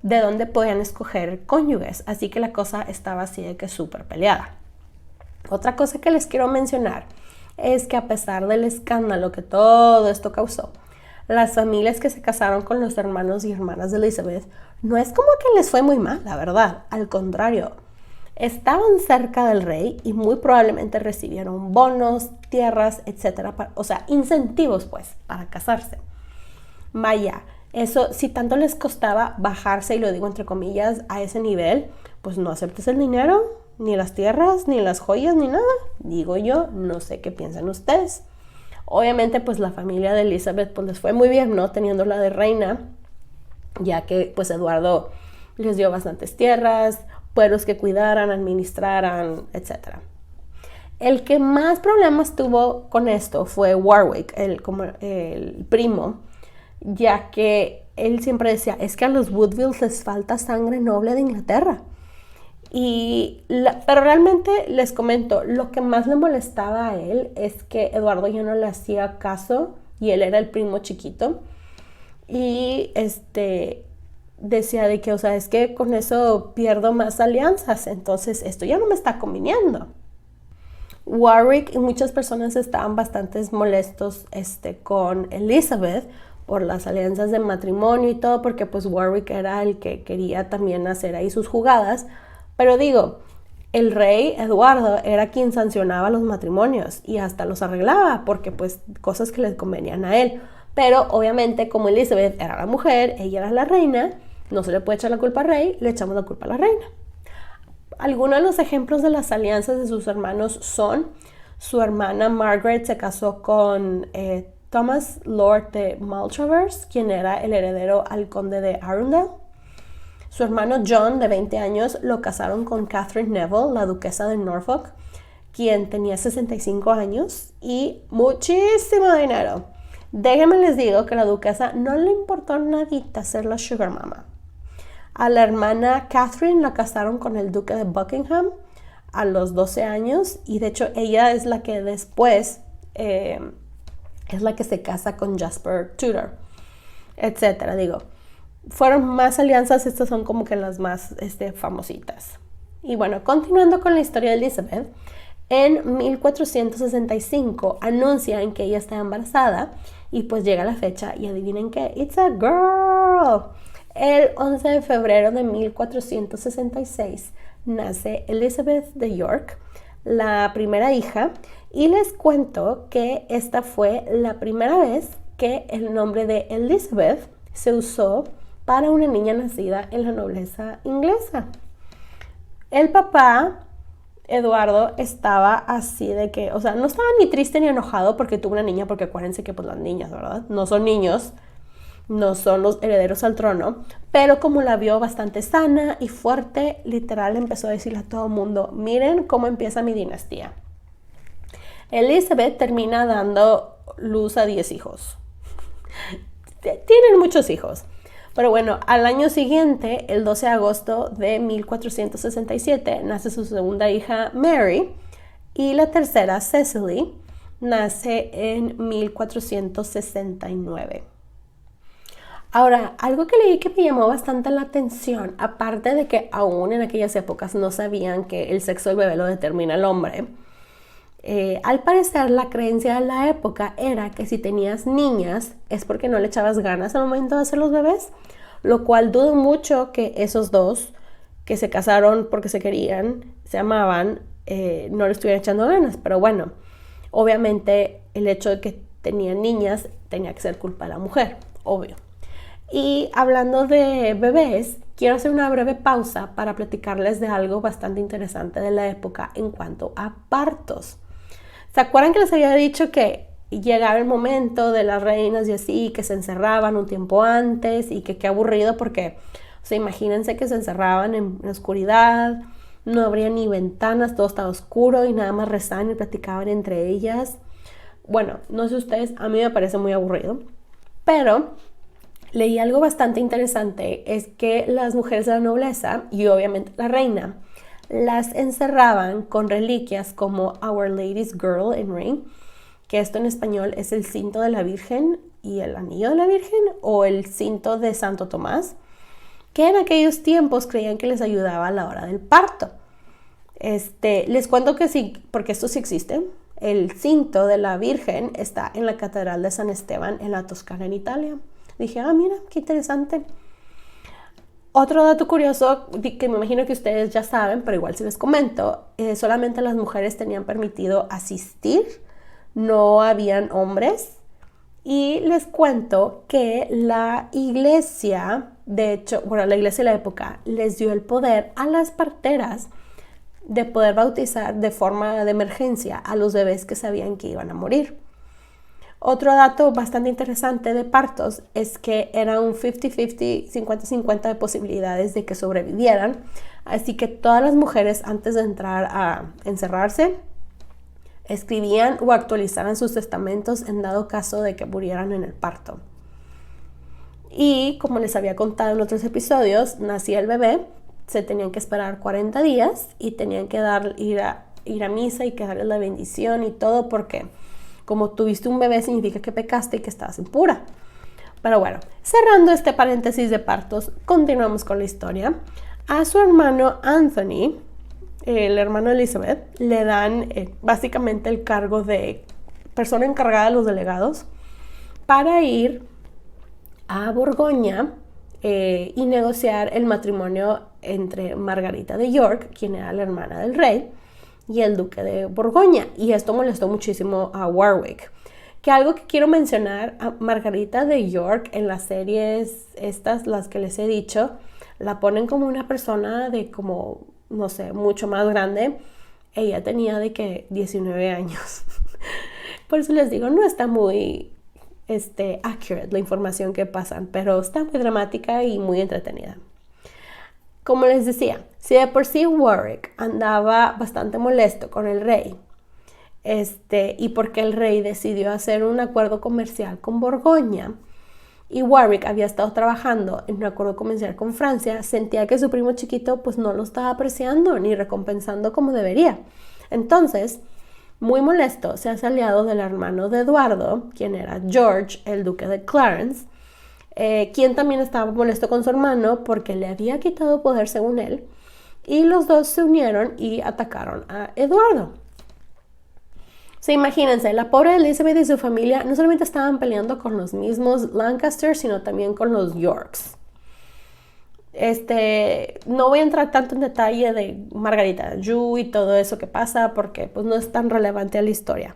de donde podían escoger cónyuges, así que la cosa estaba así de que súper peleada. Otra cosa que les quiero mencionar es que a pesar del escándalo que todo esto causó, las familias que se casaron con los hermanos y hermanas de Elizabeth no es como que les fue muy mal, la verdad, al contrario. Estaban cerca del rey y muy probablemente recibieron bonos, tierras, etcétera, o sea, incentivos pues para casarse. Vaya, eso si tanto les costaba bajarse, y lo digo entre comillas, a ese nivel, pues no aceptes el dinero, ni las tierras, ni las joyas, ni nada. Digo yo, no sé qué piensan ustedes. Obviamente pues la familia de Elizabeth pues les fue muy bien, ¿no? Teniéndola de reina, ya que pues Eduardo les dio bastantes tierras, pueblos que cuidaran, administraran, etc. El que más problemas tuvo con esto fue Warwick, el primo, ya que él siempre decía, es que a los Woodvilles les falta sangre noble de Inglaterra. Pero realmente les comento, lo que más le molestaba a él es que Eduardo ya no le hacía caso y él era el primo chiquito. Y decía de que, o sea, es que con eso pierdo más alianzas, entonces esto ya no me está conviniendo. Warwick y muchas personas estaban bastante molestos con Elizabeth por las alianzas de matrimonio y todo, porque pues Warwick era el que quería también hacer ahí sus jugadas. Pero digo, el rey Eduardo era quien sancionaba los matrimonios y hasta los arreglaba porque pues cosas que les convenían a él. Pero obviamente como Elizabeth era la mujer, ella era la reina, no se le puede echar la culpa al rey, le echamos la culpa a la reina. Algunos de los ejemplos de las alianzas de sus hermanos son: su hermana Margaret se casó con Thomas Lord de Maltravers, quien era el heredero al conde de Arundel. Su hermano John, de 20 años, lo casaron con Catherine Neville, la duquesa de Norfolk, quien tenía 65 años y muchísimo dinero. Déjenme les digo que a la duquesa no le importó nadita ser la sugar mama. A la hermana Catherine la casaron con el duque de Buckingham a los 12 años y de hecho ella es la que después es la que se casa con Jasper Tudor, etcétera. Digo, fueron más alianzas, estas son como que las más famositas. Y bueno, continuando con la historia de Elizabeth, en 1465 anuncian que ella está embarazada y pues llega la fecha y adivinen qué, it's a girl. El 11 de febrero de 1466 nace Elizabeth de York, la primera hija, y les cuento que esta fue la primera vez que el nombre de Elizabeth se usó para una niña nacida en la nobleza inglesa. El papá, Eduardo, estaba así de que, o sea, no estaba ni triste ni enojado porque tuvo una niña, porque acuérdense que pues las niñas, ¿verdad? No son niños, no son los herederos al trono, pero como la vio bastante sana y fuerte, literal empezó a decirle a todo el mundo, miren cómo empieza mi dinastía. Elizabeth termina dando luz a 10 hijos. Tienen muchos hijos. Pero bueno, al año siguiente, el 12 de agosto de 1467, nace su segunda hija Mary y la tercera, Cecily, nace en 1469. Ahora, algo que leí que me llamó bastante la atención, aparte de que aún en aquellas épocas no sabían que el sexo del bebé lo determina el hombre, al parecer la creencia de la época era que si tenías niñas es porque no le echabas ganas al momento de hacer los bebés, lo cual dudo mucho que esos dos que se casaron porque se querían, se amaban, no le estuvieran echando ganas. Pero bueno, obviamente el hecho de que tenían niñas tenía que ser culpa de la mujer, obvio. Y hablando de bebés, quiero hacer una breve pausa para platicarles de algo bastante interesante de la época en cuanto a partos. ¿Se acuerdan que les había dicho que llegaba el momento de las reinas y así, que se encerraban un tiempo antes y que qué aburrido porque, o sea, imagínense que se encerraban en la oscuridad, no habría ni ventanas, todo estaba oscuro y nada más rezaban y platicaban entre ellas? Bueno, no sé ustedes, a mí me parece muy aburrido, pero leí algo bastante interesante, es que las mujeres de la nobleza y obviamente la reina las encerraban con reliquias como Our Lady's Girdle and Ring, que esto en español es el cinto de la Virgen y el anillo de la Virgen, o el cinto de Santo Tomás, que en aquellos tiempos creían que les ayudaba a la hora del parto. Les cuento que sí, porque esto sí existe. El cinto de la Virgen está en la Catedral de San Esteban en la Toscana, en Italia. Dije, mira, qué interesante. Otro dato curioso que me imagino que ustedes ya saben, pero igual si les comento, solamente las mujeres tenían permitido asistir, no habían hombres. Y les cuento que la iglesia, de hecho, bueno, la iglesia de la época les dio el poder a las parteras de poder bautizar de forma de emergencia a los bebés que sabían que iban a morir. Otro dato bastante interesante de partos es que era un 50-50, 50-50 de posibilidades de que sobrevivieran. Así que todas las mujeres, antes de entrar a encerrarse, escribían o actualizaran sus testamentos en dado caso de que murieran en el parto. Y como les había contado en otros episodios, nacía el bebé, se tenían que esperar 40 días y tenían que ir a misa y que darle la bendición y todo, porque como tuviste un bebé significa que pecaste y que estabas impura. Pero bueno, cerrando este paréntesis de partos, continuamos con la historia. A su hermano Anthony, el hermano de Elizabeth, le dan básicamente el cargo de persona encargada de los delegados para ir a Borgoña y negociar el matrimonio entre Margarita de York, quien era la hermana del rey, y el duque de Borgoña. Y esto molestó muchísimo a Warwick. Que algo que quiero mencionar, a Margarita de York en las series estas, las que les he dicho, la ponen como una persona de como, no sé, mucho más grande. Ella tenía de que 19 años. Por eso les digo, no está muy accurate la información que pasan, pero está muy dramática y muy entretenida. Como les decía, si de por sí Warwick andaba bastante molesto con el rey, y porque el rey decidió hacer un acuerdo comercial con Borgoña, y Warwick había estado trabajando en un acuerdo comercial con Francia, sentía que su primo chiquito pues no lo estaba apreciando ni recompensando como debería. Entonces, muy molesto, se hace aliado del hermano de Eduardo, quien era George, el duque de Clarence, quien también estaba molesto con su hermano porque le había quitado poder según él, y los dos se unieron y atacaron a Eduardo. O sea, imagínense, la pobre Elizabeth y su familia no solamente estaban peleando con los mismos Lancaster, sino también con los Yorks. No voy a entrar tanto en detalle de Margarita Yu y todo eso que pasa porque pues no es tan relevante a la historia.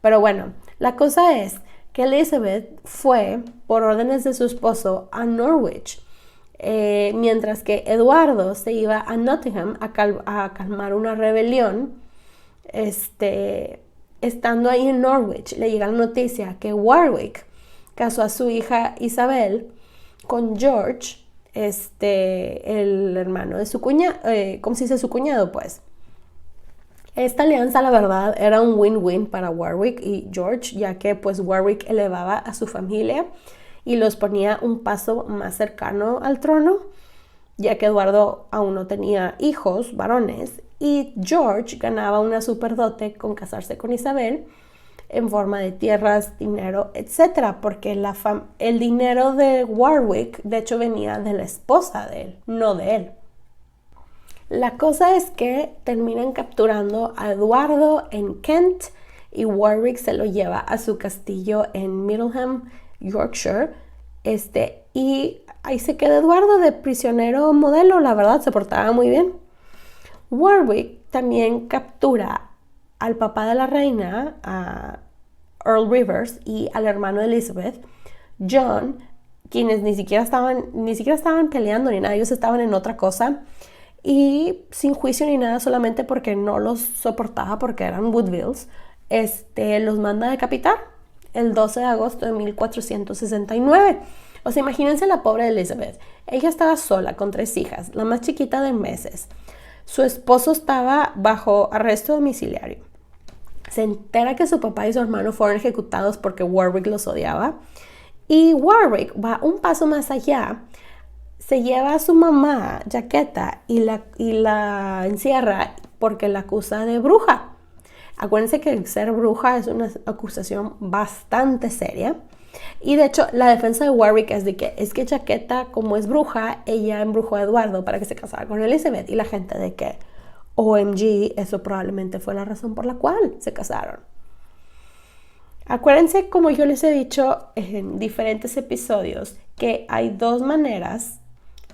Pero bueno, la cosa es que Elizabeth fue por órdenes de su esposo a Norwich, mientras que Eduardo se iba a Nottingham a calmar una rebelión. Estando ahí en Norwich, le llega la noticia que Warwick casó a su hija Isabel con George, el hermano de su cuñado, ¿cómo se dice su cuñado? Pues esta alianza, la verdad, era un win-win para Warwick y George, ya que pues Warwick elevaba a su familia y los ponía un paso más cercano al trono, ya que Eduardo aún no tenía hijos varones, y George ganaba una superdote con casarse con Isabel en forma de tierras, dinero, etc. Porque el dinero de Warwick, de hecho, venía de la esposa de él, no de él. La cosa es que terminan capturando a Eduardo en Kent y Warwick se lo lleva a su castillo en Middleham, Yorkshire, y ahí se queda Eduardo de prisionero modelo, la verdad, se portaba muy bien. Warwick también captura al papá de la reina, a Earl Rivers, y al hermano de Elizabeth, John, quienes ni siquiera estaban peleando ni nada, ellos estaban en otra cosa, y sin juicio ni nada, solamente porque no los soportaba porque eran Woodvilles, los manda a decapitar el 12 de agosto de 1469. O sea, imagínense la pobre Elizabeth. Ella estaba sola con 3 hijas, la más chiquita de meses. Su esposo estaba bajo arresto domiciliario. Se entera que su papá y su hermano fueron ejecutados porque Warwick los odiaba. Y Warwick va un paso más allá. Se lleva a su mamá, Jaqueta, y la encierra porque la acusa de bruja. Acuérdense que ser bruja es una acusación bastante seria. Y de hecho, la defensa de Warwick es de que Jaqueta, como es bruja, ella embrujó a Eduardo para que se casara con Elizabeth. Y la gente de que, OMG, eso probablemente fue la razón por la cual se casaron. Acuérdense, como yo les he dicho en diferentes episodios, que hay 2 maneras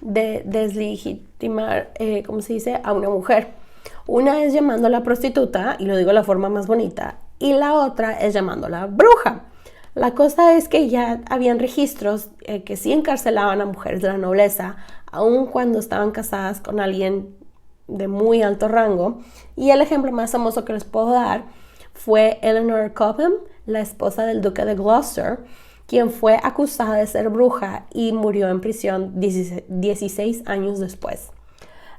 de deslegitimar, ¿cómo se dice?, a una mujer. Una es llamándola prostituta, y lo digo de la forma más bonita, y la otra es llamándola bruja. La cosa es que ya habían registros que sí encarcelaban a mujeres de la nobleza, aun cuando estaban casadas con alguien de muy alto rango. Y el ejemplo más famoso que les puedo dar fue Eleanor Cobham, la esposa del duque de Gloucester, quien fue acusada de ser bruja y murió en prisión 16 años después.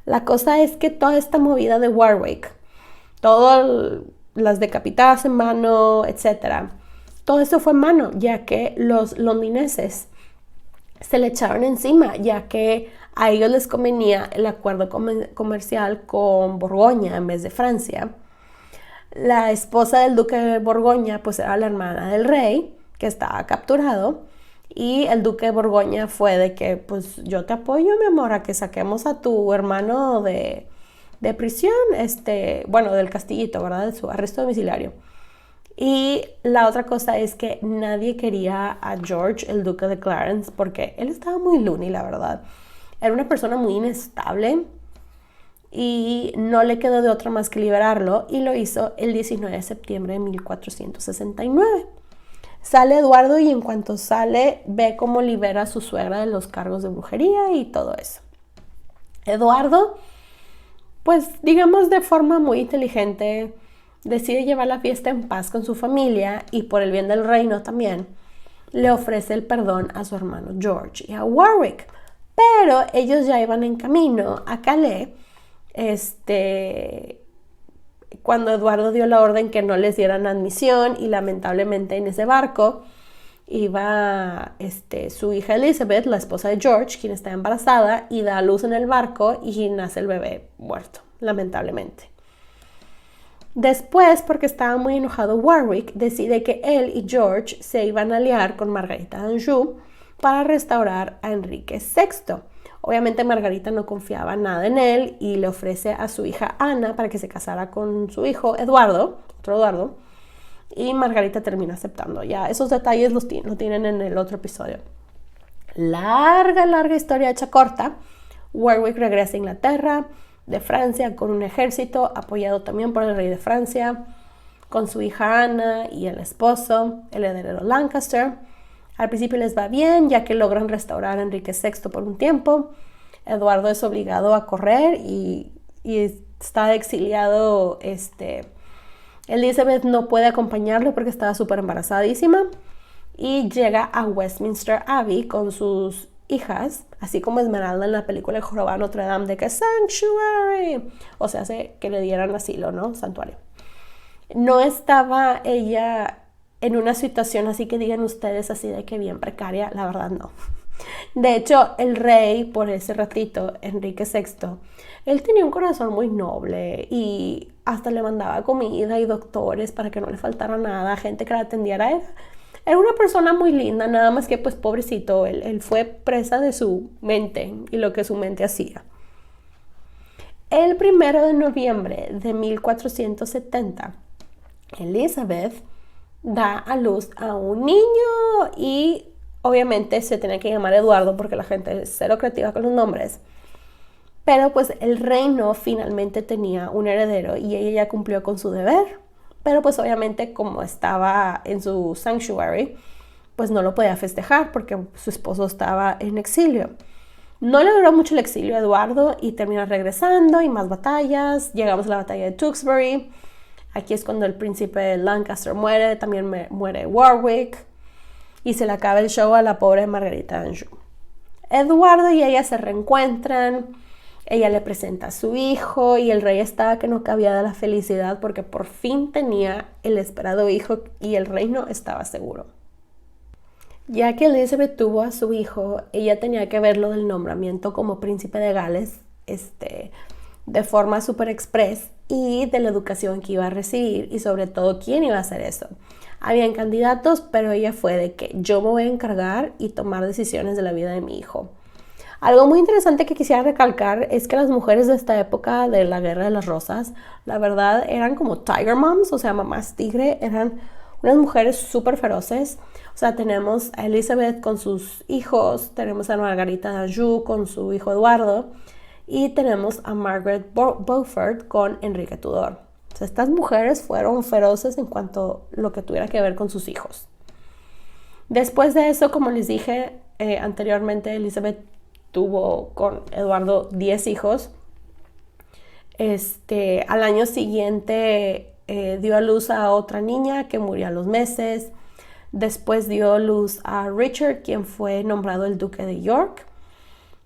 La cosa es que toda esta movida de Warwick, todas las decapitadas en mano, etc., todo esto fue en mano, ya que los londinenses se le echaron encima, ya que a ellos les convenía el acuerdo comercial con Borgoña en vez de Francia. La esposa del duque de Borgoña pues era la hermana del rey, que estaba capturado, y el duque de Borgoña fue de que pues yo te apoyo, mi amor, a que saquemos a tu hermano de prisión, del castillito, ¿verdad? De su arresto domiciliario. Y la otra cosa es que nadie quería a George, el duque de Clarence, porque él estaba muy loony, la verdad. Era una persona muy inestable y no le quedó de otra más que liberarlo, y lo hizo el 19 de septiembre de 1469. Sale Eduardo y en cuanto sale ve cómo libera a su suegra de los cargos de brujería y todo eso. Eduardo, pues digamos de forma muy inteligente, decide llevar la fiesta en paz con su familia y por el bien del reino también, le ofrece el perdón a su hermano George y a Warwick. Pero ellos ya iban en camino a Calais, cuando Eduardo dio la orden que no les dieran admisión, y lamentablemente en ese barco iba su hija Elizabeth, la esposa de George, quien está embarazada, y da a luz en el barco y nace el bebé muerto, lamentablemente. Después, porque estaba muy enojado Warwick, decide que él y George se iban a aliar con Margarita de Anjou para restaurar a Enrique VI. Obviamente Margarita no confiaba nada en él y le ofrece a su hija Ana para que se casara con su hijo Eduardo, otro Eduardo, y Margarita termina aceptando. Ya esos detalles lo tienen en el otro episodio. Larga historia hecha corta. Warwick regresa a Inglaterra, de Francia, con un ejército apoyado también por el rey de Francia, con su hija Ana y el esposo, el heredero Lancaster. Al principio les va bien, ya que logran restaurar a Enrique VI por un tiempo. Eduardo es obligado a correr y está exiliado. Elizabeth no puede acompañarlo porque estaba súper embarazadísima, y llega a Westminster Abbey con sus hijas, así como Esmeralda en la película El Jorobado de Notre Dame, de que Sanctuary, o sea, hace que le dieran asilo, ¿no? Santuario. No estaba ella en una situación así que digan ustedes así de que bien precaria, la verdad no. De hecho, el rey, por ese ratito, Enrique VI, él tenía un corazón muy noble y hasta le mandaba comida y doctores para que no le faltara nada, gente que la atendiera. Era una persona muy linda, nada más que pues pobrecito, él fue presa de su mente y lo que su mente hacía. El 1 de noviembre de 1470, Elizabeth da a luz a un niño y obviamente se tenía que llamar Eduardo porque la gente es cero creativa con los nombres. Pero pues el reino finalmente tenía un heredero y ella ya cumplió con su deber. Pero pues obviamente como estaba en su sanctuary, pues no lo podía festejar porque su esposo estaba en exilio. No le duró mucho el exilio a Eduardo y termina regresando y más batallas. Llegamos a la batalla de Tewkesbury. Aquí es cuando el príncipe Lancaster muere, también muere Warwick y se le acaba el show a la pobre Margarita de Anjou. Eduardo y ella se reencuentran, ella le presenta a su hijo y el rey estaba que no cabía de la felicidad porque por fin tenía el esperado hijo y el reino estaba seguro. Ya que Elizabeth tuvo a su hijo, ella tenía que ver lo del nombramiento como príncipe de Gales, de forma super express, y de la educación que iba a recibir y sobre todo quién iba a hacer eso. Habían candidatos, pero ella fue de que yo me voy a encargar y tomar decisiones de la vida de mi hijo. Algo muy interesante que quisiera recalcar es que las mujeres de esta época de la Guerra de las Rosas, la verdad eran como tiger moms, o sea, mamás tigre, eran unas mujeres súper feroces. O sea, tenemos a Elizabeth con sus hijos, tenemos a Margarita de Anjou con su hijo Eduardo y tenemos a Margaret Beaufort con Enrique Tudor. O sea, estas mujeres fueron feroces en cuanto a lo que tuviera que ver con sus hijos. Después de eso, como les dije anteriormente, Elizabeth tuvo con Eduardo 10 hijos. Al año siguiente dio a luz a otra niña que murió a los meses. Después dio luz a Richard, quien fue nombrado el duque de York.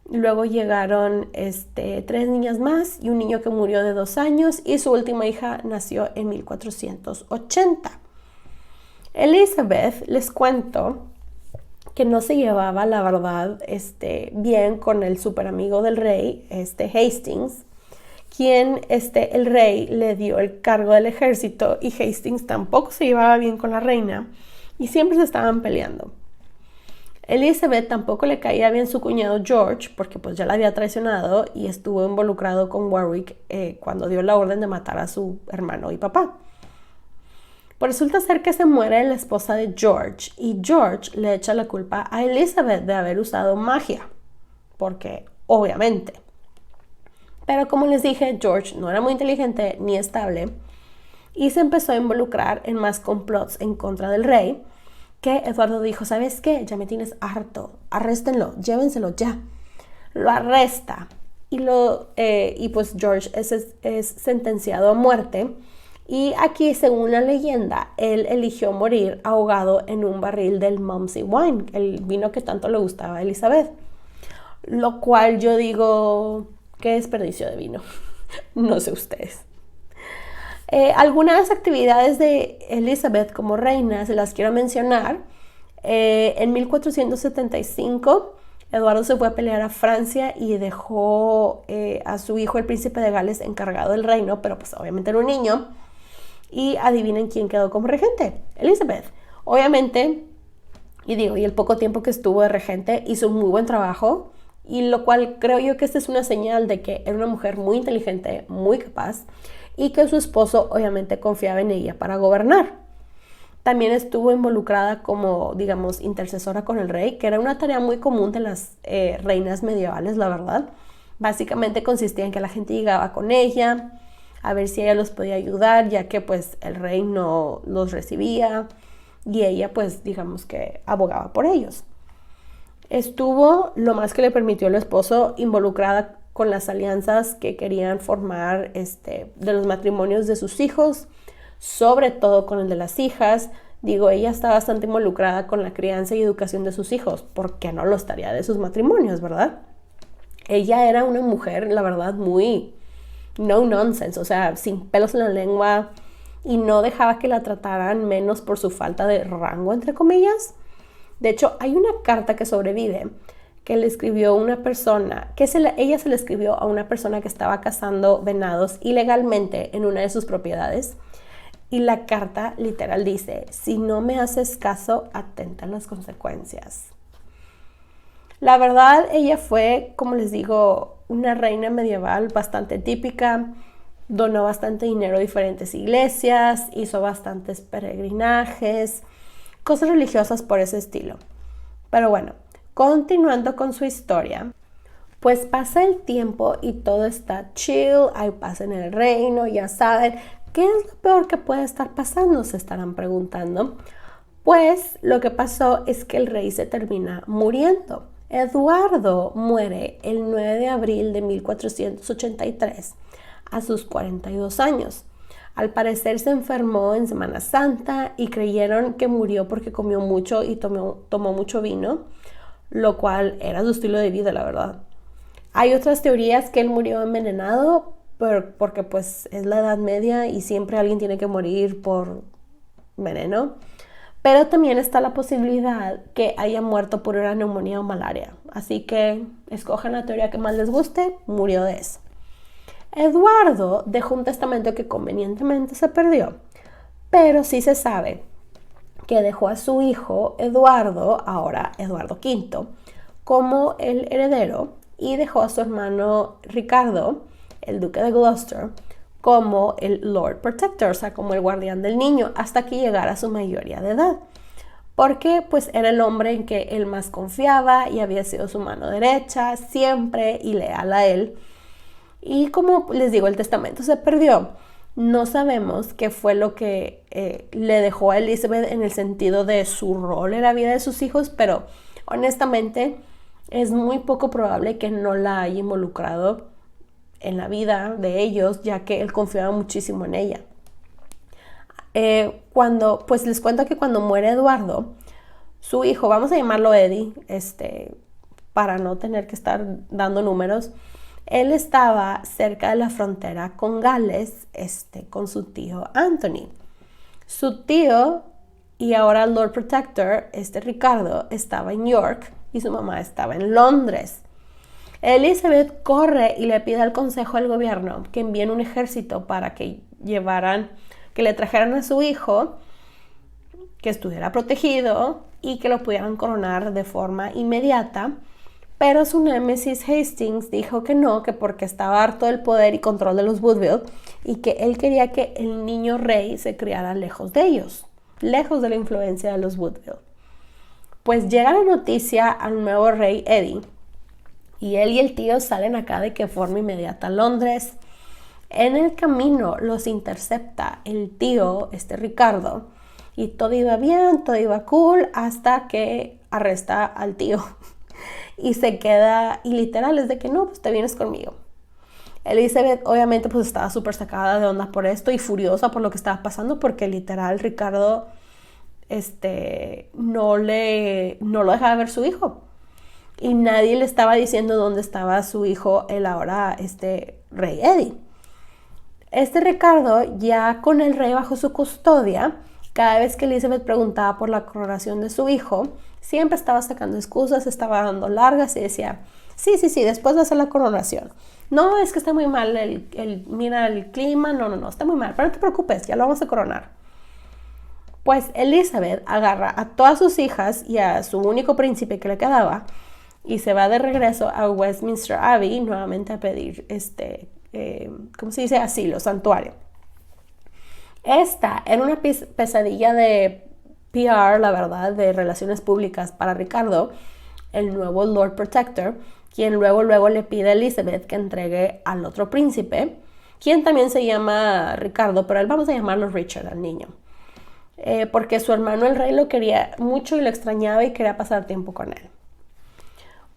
Luego llegaron 3 niñas más y un niño que murió de 2 años y su última hija nació en 1480. Elizabeth, les cuento que no se llevaba, la verdad, bien con el super amigo del rey, Hastings, quien el rey le dio el cargo del ejército y Hastings tampoco se llevaba bien con la reina y siempre se estaban peleando. Elizabeth tampoco le caía bien su cuñado George porque pues ya la había traicionado y estuvo involucrado con Warwick cuando dio la orden de matar a su hermano y papá. Pues resulta ser que se muere la esposa de George y George le echa la culpa a Elizabeth de haber usado magia, porque obviamente. Pero como les dije, George no era muy inteligente ni estable y se empezó a involucrar en más complots en contra del rey, que Eduardo dijo, ¿sabes qué? Ya me tienes harto, arréstenlo, llévenselo ya. Lo arresta y pues George es sentenciado a muerte. Y aquí, según la leyenda, él eligió morir ahogado en un barril del Malmsey Wine, el vino que tanto le gustaba a Elizabeth. Lo cual yo digo, qué desperdicio de vino. No sé ustedes. Algunas actividades de Elizabeth como reina se las quiero mencionar. En 1475, Eduardo se fue a pelear a Francia y dejó a su hijo, el príncipe de Gales, encargado del reino, pero pues obviamente era un niño. Y adivinen quién quedó como regente, Elizabeth. Obviamente, y el poco tiempo que estuvo de regente hizo un muy buen trabajo, y lo cual creo yo que esta es una señal de que era una mujer muy inteligente, muy capaz, y que su esposo obviamente confiaba en ella para gobernar. También estuvo involucrada como, intercesora con el rey, que era una tarea muy común de las reinas medievales, la verdad. Básicamente consistía en que la gente llegaba con ella a ver si ella los podía ayudar, ya que pues el rey no los recibía y ella pues que abogaba por ellos. Estuvo, lo más que le permitió el esposo, involucrada con las alianzas que querían formar de los matrimonios de sus hijos, sobre todo con el de las hijas. Ella está bastante involucrada con la crianza y educación de sus hijos, ¿por qué no lo estaría de sus matrimonios, verdad? Ella era una mujer, la verdad, muy no nonsense, o sea, sin pelos en la lengua, y no dejaba que la trataran menos por su falta de rango, entre comillas. De hecho, hay una carta que sobrevive que le escribió una persona, ella se le escribió a una persona que estaba cazando venados ilegalmente en una de sus propiedades, y la carta literal dice, si no me haces caso, atenta a las consecuencias. La verdad, ella fue, como les digo, una reina medieval bastante típica, donó bastante dinero a diferentes iglesias, hizo bastantes peregrinajes, cosas religiosas por ese estilo. Pero bueno, continuando con su historia, pues pasa el tiempo y todo está chill, hay paz en el reino, ya saben, ¿qué es lo peor que puede estar pasando? Se estarán preguntando. Pues lo que pasó es que el rey se termina muriendo. Eduardo muere el 9 de abril de 1483 a sus 42 años. Al parecer se enfermó en Semana Santa y creyeron que murió porque comió mucho y tomó mucho vino, lo cual era su estilo de vida, la verdad. Hay otras teorías que él murió envenenado, porque pues es la Edad Media y siempre alguien tiene que morir por veneno. Pero también está la posibilidad que haya muerto por una neumonía o malaria. Así que escojan la teoría que más les guste, murió de eso. Eduardo dejó un testamento que convenientemente se perdió, pero sí se sabe que dejó a su hijo Eduardo, ahora Eduardo V, como el heredero y dejó a su hermano Ricardo, el duque de Gloucester, como el Lord Protector, o sea, como el guardián del niño, hasta que llegara a su mayoría de edad. Porque pues era el hombre en que él más confiaba y había sido su mano derecha siempre y leal a él. Y como les digo, el testamento se perdió. No sabemos qué fue lo que le dejó a Elizabeth en el sentido de su rol en la vida de sus hijos, pero honestamente es muy poco probable que no la haya involucrado en la vida de ellos, ya que él confiaba muchísimo en ella. Pues les cuento que cuando muere Eduardo, su hijo, vamos a llamarlo Eddie, para no tener que estar dando números, él estaba cerca de la frontera con Gales, con su tío Anthony. Su tío y ahora Lord Protector, Ricardo, estaba en York y su mamá estaba en Londres. Elizabeth corre y le pide al consejo del gobierno que envíen un ejército para que le trajeran a su hijo, que estuviera protegido y que lo pudieran coronar de forma inmediata. Pero su némesis Hastings dijo que no, que porque estaba harto del poder y control de los Woodville y que él quería que el niño rey se criara lejos de ellos, lejos de la influencia de los Woodville. Pues llega la noticia al nuevo rey Eddie y él y el tío salen acá de que forma inmediata a Londres. En el camino los intercepta el tío, Ricardo, y todo iba bien, todo iba cool hasta que arresta al tío. Y se queda, y literal es de que no, pues te vienes conmigo. Elizabeth obviamente pues estaba súper sacada de onda por esto y furiosa por lo que estaba pasando, porque literal Ricardo no lo dejaba ver su hijo. Y nadie le estaba diciendo dónde estaba su hijo, el ahora rey Eddie. Ricardo, ya con el rey bajo su custodia, cada vez que Elizabeth preguntaba por la coronación de su hijo, siempre estaba sacando excusas, estaba dando largas y decía, sí, después va a ser la coronación. No, es que está muy mal, mira el clima, no, está muy mal, pero no te preocupes, ya lo vamos a coronar. Pues Elizabeth agarra a todas sus hijas y a su único príncipe que le quedaba y se va de regreso a Westminster Abbey nuevamente a pedir, ¿cómo se dice? Asilo, santuario. Esta era una pesadilla de PR, la verdad, de relaciones públicas para Ricardo, el nuevo Lord Protector, quien luego le pide a Elizabeth que entregue al otro príncipe, quien también se llama Ricardo, pero él vamos a llamarlo Richard al niño, porque su hermano el rey lo quería mucho y lo extrañaba y quería pasar tiempo con él.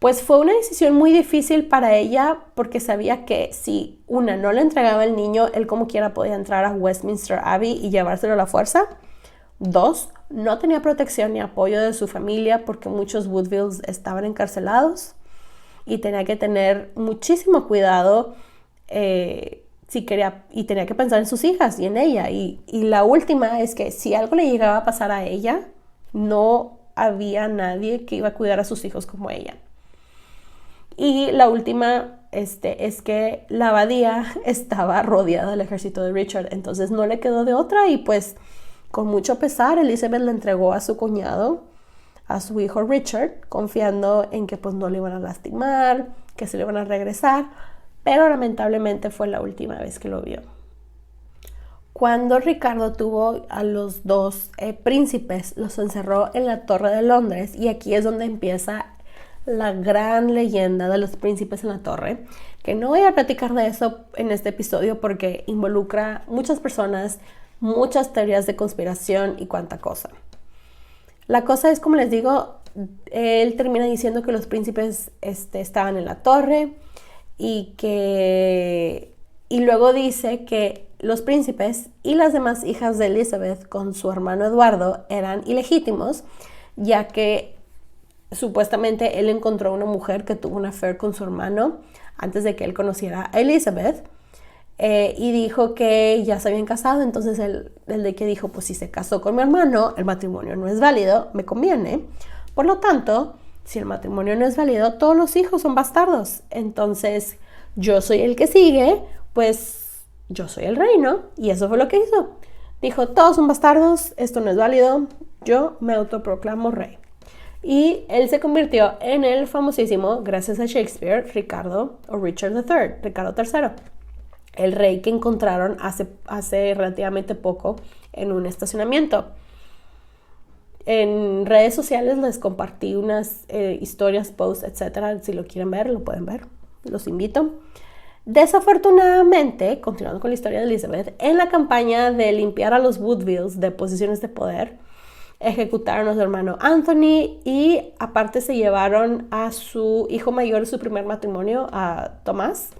Pues fue una decisión muy difícil para ella porque sabía que si no le entregaba el niño, él como quiera podía entrar a Westminster Abbey y llevárselo a la fuerza. 2, no tenía protección ni apoyo de su familia porque muchos Woodvilles estaban encarcelados y tenía que tener muchísimo cuidado si quería, y tenía que pensar en sus hijas y en ella. Y la última es que si algo le llegaba a pasar a ella, no había nadie que iba a cuidar a sus hijos como ella. Y la última es que la abadía estaba rodeada del ejército de Richard, entonces no le quedó de otra y pues con mucho pesar Elizabeth le entregó a su cuñado, a su hijo Richard, confiando en que pues no le iban a lastimar, que se le iban a regresar, pero lamentablemente fue la última vez que lo vio. Cuando Ricardo tuvo a los dos príncipes, los encerró en la Torre de Londres y aquí es donde empieza la gran leyenda de los príncipes en la torre, que no voy a platicar de eso en este episodio porque involucra muchas personas, muchas teorías de conspiración y cuánta cosa. La cosa es, como les digo, él termina diciendo que los príncipes estaban en la torre y luego dice que los príncipes y las demás hijas de Elizabeth con su hermano Eduardo eran ilegítimos, ya que supuestamente él encontró una mujer que tuvo un affair con su hermano antes de que él conociera a Elizabeth, y dijo que ya se habían casado. Entonces el de que dijo, pues si se casó con mi hermano, el matrimonio no es válido, me conviene. Por lo tanto, si el matrimonio no es válido, todos los hijos son bastardos. Entonces yo soy el que sigue, pues yo soy el rey, ¿no? Y eso fue lo que hizo. Dijo, todos son bastardos, esto no es válido, yo me autoproclamo rey. Y él se convirtió en el famosísimo, gracias a Shakespeare, Ricardo III, el rey que encontraron hace relativamente poco en un estacionamiento. En redes sociales les compartí unas historias, posts, etcétera. Si lo quieren ver, lo pueden ver. Los invito. Desafortunadamente, continuando con la historia de Elizabeth, en la campaña de limpiar a los Woodvilles de posiciones de poder, ejecutaron a su hermano Anthony y aparte se llevaron a su hijo mayor de su primer matrimonio, a Tomás,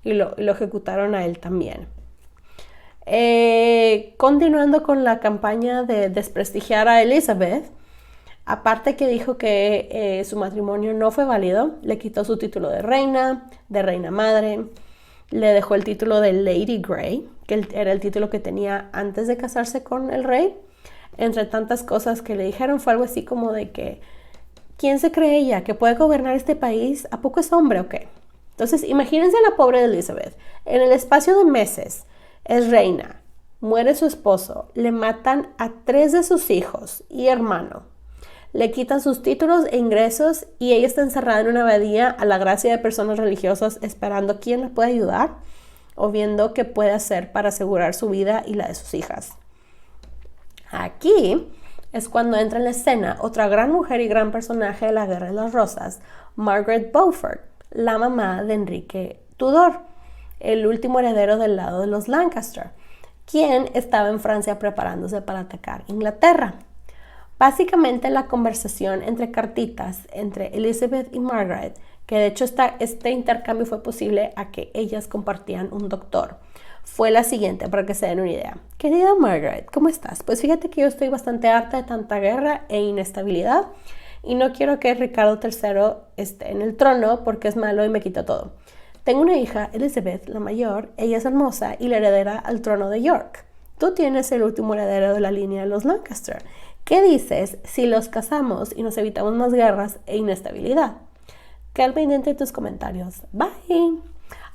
y lo ejecutaron a él también. Continuando con la campaña de desprestigiar a Elizabeth, aparte que dijo que su matrimonio no fue válido, le quitó su título de reina madre, le dejó el título de Lady Grey, que era el título que tenía antes de casarse con el rey. Entre tantas cosas que le dijeron fue algo así como de que, ¿quién se cree ella? ¿Que puede gobernar este país? ¿A poco es hombre o qué? Entonces, imagínense a la pobre de Elizabeth. En el espacio de meses, es reina, muere su esposo, le matan a 3 de sus hijos y hermano, le quitan sus títulos e ingresos y ella está encerrada en una abadía a la gracia de personas religiosas esperando quién la puede ayudar o viendo qué puede hacer para asegurar su vida y la de sus hijas. Aquí es cuando entra en la escena otra gran mujer y gran personaje de la Guerra de las Rosas, Margaret Beaufort, la mamá de Enrique Tudor, el último heredero del lado de los Lancaster, quien estaba en Francia preparándose para atacar Inglaterra. Básicamente la conversación entre cartitas entre Elizabeth y Margaret, que de hecho este intercambio fue posible a que ellas compartían un doctor, fue la siguiente, para que se den una idea. Querida Margaret, ¿cómo estás? Pues fíjate que yo estoy bastante harta de tanta guerra e inestabilidad y no quiero que Ricardo III esté en el trono porque es malo y me quita todo. Tengo una hija, Elizabeth, la mayor, ella es hermosa y la heredera al trono de York. Tú tienes el último heredero de la línea de los Lancaster. ¿Qué dices si los casamos y nos evitamos más guerras e inestabilidad? Queda pendiente de tus comentarios. Bye.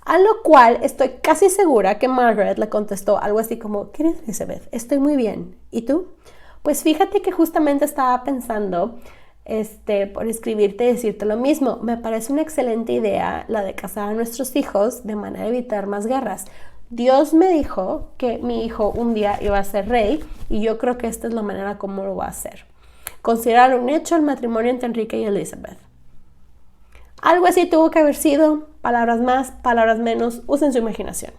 A lo cual estoy casi segura que Margaret le contestó algo así como, querida Elizabeth, estoy muy bien. ¿Y tú? Pues fíjate que justamente estaba pensando por escribirte y decirte lo mismo. Me parece una excelente idea la de casar a nuestros hijos de manera de evitar más guerras. Dios me dijo que mi hijo un día iba a ser rey y yo creo que esta es la manera como lo va a hacer. Considerar un hecho el matrimonio entre Enrique y Elizabeth. Algo así tuvo que haber sido, palabras más, palabras menos, usen su imaginación.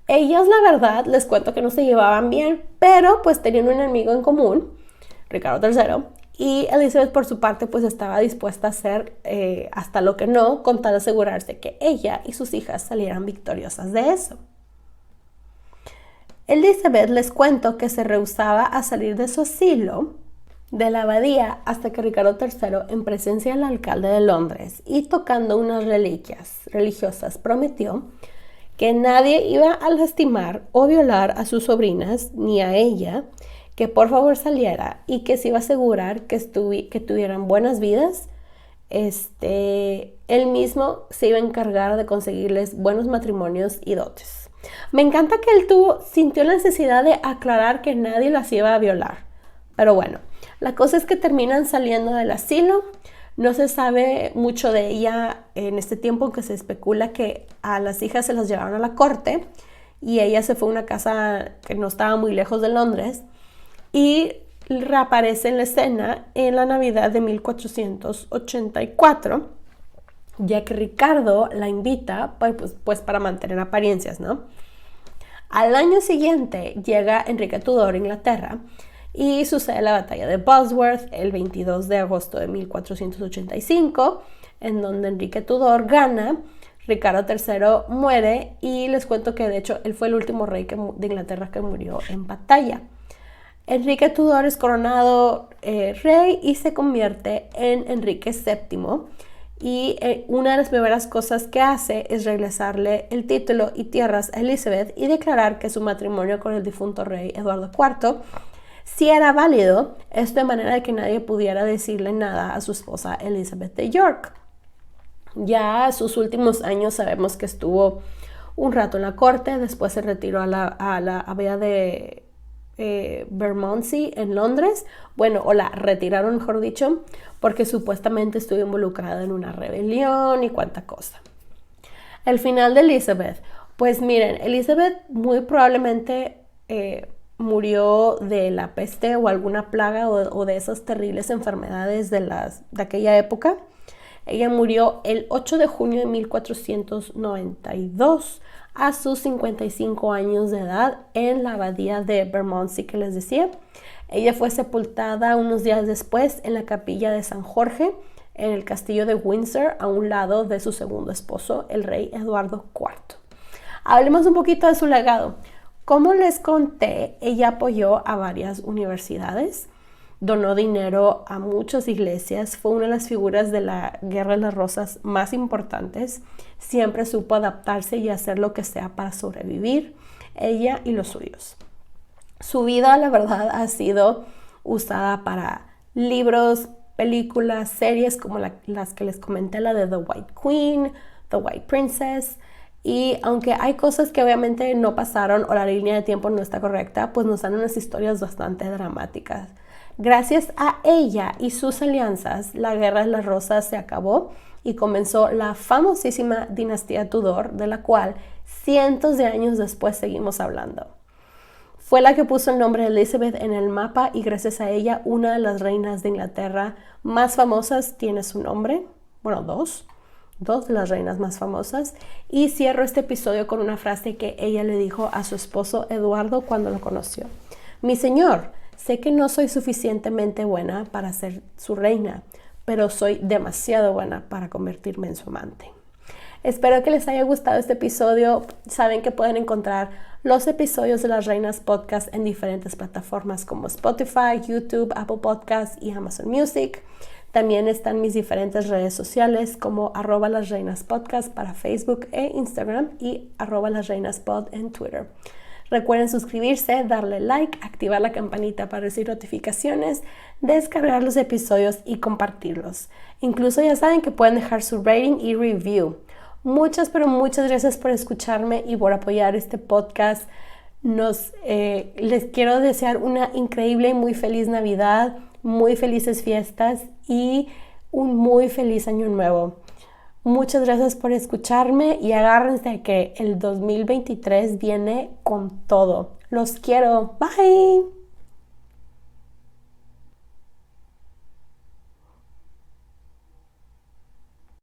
Ellas, la verdad, les cuento que no se llevaban bien, pero pues tenían un enemigo en común, Ricardo III, y Elizabeth por su parte pues estaba dispuesta a hacer hasta lo que no, con tal de asegurarse que ella y sus hijas salieran victoriosas de eso. Elizabeth, les cuento que se rehusaba a salir de su asilo de la abadía hasta que Ricardo III, en presencia del alcalde de Londres y tocando unas reliquias religiosas, prometió que nadie iba a lastimar o violar a sus sobrinas ni a ella, que por favor saliera y que se iba a asegurar que tuvieran buenas vidas. Él mismo se iba a encargar de conseguirles buenos matrimonios y dotes. Me encanta que él sintió la necesidad de aclarar que nadie las iba a violar. Pero bueno, la cosa es que terminan saliendo del asilo. No se sabe mucho de ella en este tiempo, en que se especula que a las hijas se las llevaron a la corte y ella se fue a una casa que no estaba muy lejos de Londres y reaparece en la escena en la Navidad de 1484, ya que Ricardo la invita pues para mantener apariencias, ¿no? Al año siguiente llega Enrique Tudor a Inglaterra y sucede la batalla de Bosworth el 22 de agosto de 1485, en donde Enrique Tudor gana, Ricardo III muere y les cuento que de hecho él fue el último rey de Inglaterra que murió en batalla. Enrique Tudor es coronado rey y se convierte en Enrique VII. Y una de las primeras cosas que hace es regresarle el título y tierras a Elizabeth y declarar que su matrimonio con el difunto rey Eduardo IV sí era válido, esto de manera de que nadie pudiera decirle nada a su esposa Elizabeth de York. Ya sus últimos años sabemos que estuvo un rato en la corte, después se retiró a la abadía de Bermondsey en Londres, bueno, o la retiraron mejor dicho, porque supuestamente estuvo involucrada en una rebelión y cuánta cosa. El final de Elizabeth, pues miren, Elizabeth muy probablemente murió de la peste o alguna plaga o de esas terribles enfermedades de aquella época. Ella murió el 8 de junio de 1492 a sus 55 años de edad en la abadía de Bermondsey que les decía. Ella fue sepultada unos días después en la capilla de San Jorge en el castillo de Windsor a un lado de su segundo esposo, el rey Eduardo IV. Hablemos un poquito de su legado. Como les conté, ella apoyó a varias universidades, donó dinero a muchas iglesias, fue una de las figuras de la Guerra de las Rosas más importantes, siempre supo adaptarse y hacer lo que sea para sobrevivir, ella y los suyos. Su vida, la verdad, ha sido usada para libros, películas, series como las que les comenté, la de The White Queen, The White Princess. Y aunque hay cosas que obviamente no pasaron o la línea de tiempo no está correcta, pues nos dan unas historias bastante dramáticas. Gracias a ella y sus alianzas, la Guerra de las Rosas se acabó y comenzó la famosísima dinastía Tudor, de la cual cientos de años después seguimos hablando. Fue la que puso el nombre de Elizabeth en el mapa y gracias a ella una de las reinas de Inglaterra más famosas tiene su nombre. Bueno, dos de las reinas más famosas. Y cierro este episodio con una frase que ella le dijo a su esposo Eduardo cuando lo conoció. Mi señor, sé que no soy suficientemente buena para ser su reina, pero soy demasiado buena para convertirme en su amante. Espero que les haya gustado este episodio. Saben que pueden encontrar los episodios de Las Reinas Podcast en diferentes plataformas como Spotify, YouTube, Apple Podcasts y Amazon Music. También están mis diferentes redes sociales como @lasreinaspodcast para Facebook e Instagram y @lasreinaspod en Twitter. Recuerden suscribirse, darle like, activar la campanita para recibir notificaciones, descargar los episodios y compartirlos. Incluso ya saben que pueden dejar su rating y review. Muchas, pero muchas gracias por escucharme y por apoyar este podcast. Les quiero desear una increíble y muy feliz Navidad, muy felices fiestas y un muy feliz año nuevo. Muchas gracias por escucharme y agárrense que el 2023 viene con todo. Los quiero. Bye.